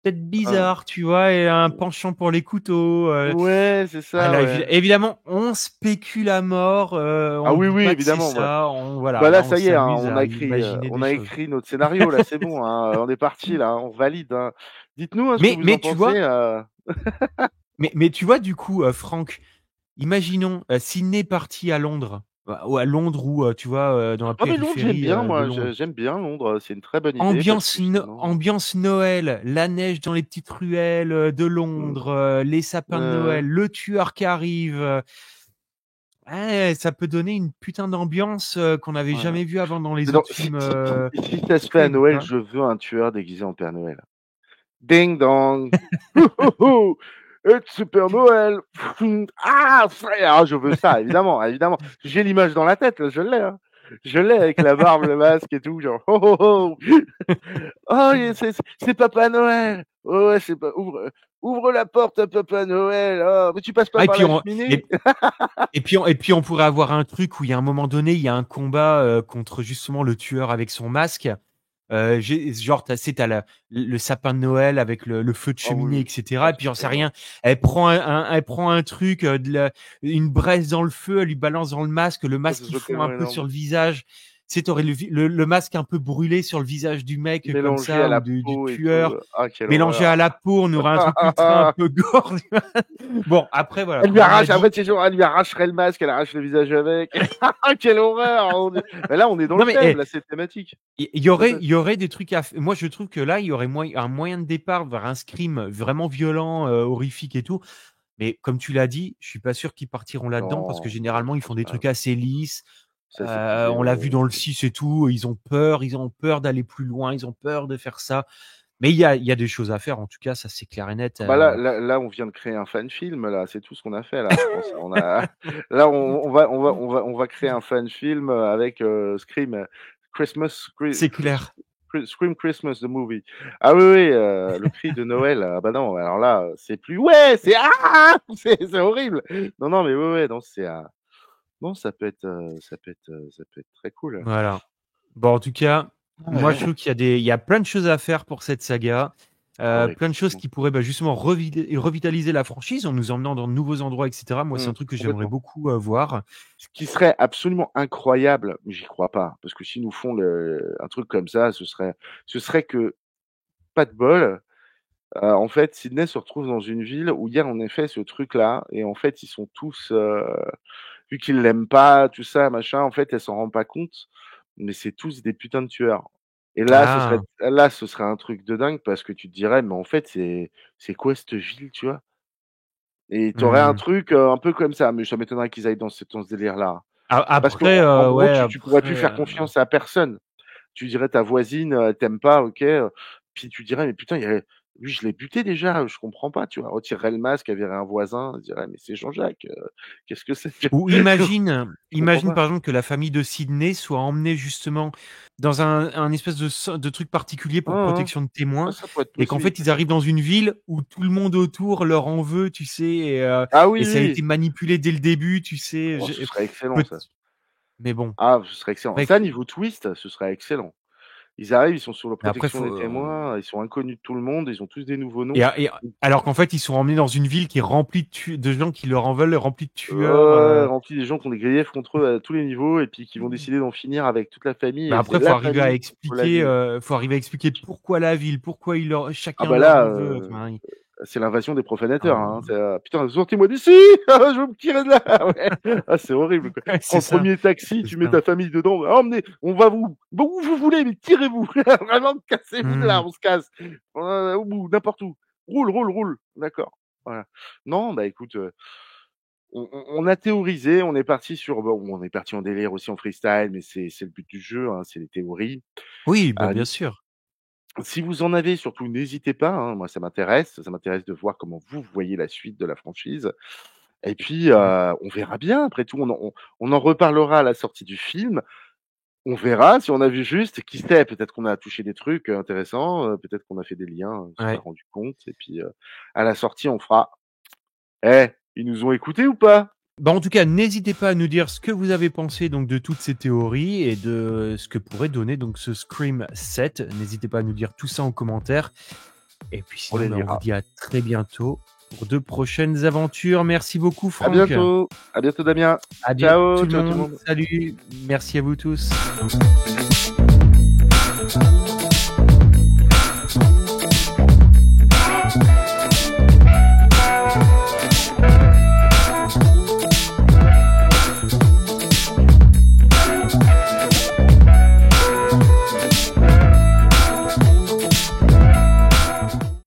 peut-être hein. bizarre», tu vois? Et un penchant pour les couteaux, Ouais, c'est ah ça, là, ouais. évidemment, on spécule à mort, Ah on oui, dit oui, pas que c'est évidemment, ouais. ça, on Bah, voilà, là, là, on ça y est, hein, s'amuse à imaginer on des a choses. écrit notre scénario, là, c'est bon, hein, on est parti, là, hein, on valide, hein. Dites-nous, hein, ce que vous Mais en tu pensez, vois? Mais tu vois, du coup, Franck, imaginons, Sydney parti à Londres, ou à Londres ou, tu vois, dans la Ah mais Londres, j'aime périphérie, bien de moi, Londres. j'aime bien Londres, c'est une très bonne idée parce que finalement, Ambiance Noël, la neige dans les petites ruelles, de mmh, Londres, les sapins de ouais. Noël, le tueur qui arrive, ouais, ça peut donner une putain d'ambiance, qu'on n'avait Ouais. jamais vue avant dans les Mais non, autres films, si ça se fait à Scream, tu Noël, vois? je veux un tueur déguisé en Père Noël. Ding dong. Hou, hou, hou. It's Super Noël. Ah frère, ah, je veux ça, évidemment, évidemment. J'ai l'image dans la tête, là, je l'ai, hein. Je l'ai avec la barbe, le masque et tout, genre: «Oh, oh, oh! Oh, c'est Papa Noël! Ouais, ouais, c'est pas ouvre la porte à Papa Noël. Oh, mais tu passes pas Ah par la cheminée?» et puis on pourrait avoir un truc où il y a un moment donné, il y a un combat, contre justement le tueur avec son masque. J'ai genre, tu sais, tu la le sapin de Noël avec le feu de Ah cheminée oui, et ah cetera et puis j'en c'est sais tellement rien, elle prend un truc, une braise dans le feu, elle lui balance dans le oh, masque ce il serait fond un tellement peu sur énorme. le visage. Tu sais, tu aurais le masque un peu brûlé sur le visage du mec, comme Mélangé à ça, ou la du peau et tout, tueur, ah quelle mélangé horreur. à la peau, on aurait un truc ultra un peu gore, tu vois? Bon, après voilà, Elle lui comme on a arrache après dit, c'est genre, elle lui arracherait le masque, elle arrache le visage avec. Quelle horreur, mon Dieu. Mais là, on est dans le non mais, thème, là, c'est thématique. Tout à fait. il y aurait des trucs à f moi je trouve que là, il y aurait un moyen de départ vers un Scream vraiment violent, horrifique et tout. Mais comme tu l'as dit, je suis pas sûr qu'ils partiront là-dedans parce que Non, non, généralement, je ils font pense des pas. trucs assez lisses. Ça, c'est plié, On ouais, l'a vu ouais, dans le c'est 6 et tout, ils ont peur d'aller plus loin, ils ont peur de faire ça. Mais il y a des choses à faire en tout cas, ça c'est clair et net, bah, là, on vient de créer un fan film, là, c'est tout ce qu'on a fait, là, je pense. On a là, on va créer un fan film, avec, Scream, Christmas c'est clair. Scream Christmas the movie. Ah oui, oui, le cri de Noël, ah bah, non, alors là, c'est plus ouais, c'est «Ah!» c'est horrible. Non, non, mais ouais, ouais, non, non, ça peut être très cool. Voilà. Bon, en tout cas, moi, je Ouais. trouve il y a plein de choses à faire pour cette saga. Ah ouais, Plein de choses complètement. qui pourraient, bah, justement revitaliser la franchise en nous emmenant dans de nouveaux endroits et cetera. Moi, c'est Mmh, un truc que j'aimerais complètement. beaucoup, voir. Ce qui serait absolument incroyable, mais j'y crois pas, parce que s'ils nous font un truc comme ça, ce serait que, pas de bol, en fait, Sydney se retrouve dans une ville où il y a en effet ce truc-là et en fait, ils sont tous, vu qu'ils l'aiment pas, tout ça, machin, en fait, elle s'en rend pas compte, mais c'est tous des putains de tueurs. Et Ah! là, ce serait un truc de dingue parce que tu te dirais: «Mais en fait, c'est quoi cette ville?» tu vois? Et tu aurais un Mmh. truc, un peu comme ça, mais ça m'étonnerait qu'ils aillent dans ce délire-là. A Parce après, qu'en gros, ouais, tu pourrais après, plus faire confiance à personne. Tu dirais ta voisine, elle t'aime pas, OK, puis tu dirais: «Mais putain, il y a lui, je l'ai buté déjà, je comprends pas», tu vois? Elle retirerait le masque, elle verrait un voisin, elle dirait: «Mais c'est Jean-Jacques, qu'est-ce que c'est?» ou Je comprends imagine pas. par exemple que la famille de Sydney soit emmenée justement dans un espèce de truc particulier Hein, pour hein. protection de Ah, témoins ça pourrait être et qu'en possible, fait ils arrivent dans une ville où tout le monde autour leur en veut, tu sais ah oui, et ça a oui. été manipulé dès le début, tu sais, Oh, je ce serait excellent peut ça. mais bon, Ah, ce serait excellent. avec Ça, niveau twist, ce serait excellent. Ils arrivent, ils sont sous la mais après protection faut, des témoins, ils sont inconnus de tout le monde, ils ont tous des nouveaux noms. et alors qu'en fait ils sont emmenés dans une ville qui est remplie de gens qui leur en veulent, remplie de tueurs, Remplis des gens qui ont des griefs contre eux à tous les niveaux et puis qui vont décider d'en finir avec toute la famille mais et c'est après faut la arriver à famille contre la expliquer, ville. pourquoi la ville, pourquoi il leur Ah chacun bah leur là, en veut, enfin i c'est l'invasion des profanateurs, hein. enfin, C'est, «Putain, sortez-moi d'ici! Je veux me tirer de là!» Ouais. Ah, c'est horrible, quoi. ouais, Tu prends le 1er taxi, c'est tu mets ça. ta famille dedans, «Emmenez, on va où vous voulez, mais tirez-vous! Vraiment, cassez-vous de là, Mmh. on se casse! Au bout, n'importe où. Roule, roule, roule!» D'accord, voilà. Non, bah, écoute, on a théorisé, on est parti sur bon, on est parti en délire aussi en freestyle, mais c'est le but du jeu, hein, c'est les théories. Oui, bah, Heu bien sûr. Si vous en avez, surtout n'hésitez pas, hein, moi ça m'intéresse de voir comment vous voyez la suite de la franchise et puis, Mmh. on verra bien après tout, on en reparlera à la sortie du film. On verra si on a vu juste, qui sait? Peut-être qu'on a touché des trucs, intéressants, peut-être qu'on a fait des liens, on s'est pas Ouais. rendu compte et puis, à la sortie on fera: «Eh, ils nous ont écoutés ou pas?» Bah, en tout cas, n'hésitez pas à nous dire ce que vous avez pensé donc de toutes ces théories et de ce que pourrait donner donc ce Scream 7. N'hésitez pas à nous dire tout ça en commentaire et puis On sinon, les bah, on vous lira. dit à très bientôt pour de prochaines aventures. Merci beaucoup À Franck. bientôt, à bientôt Damien. À bien tout Ciao, le ciao tout le monde. monde. Salut. Merci à vous tous.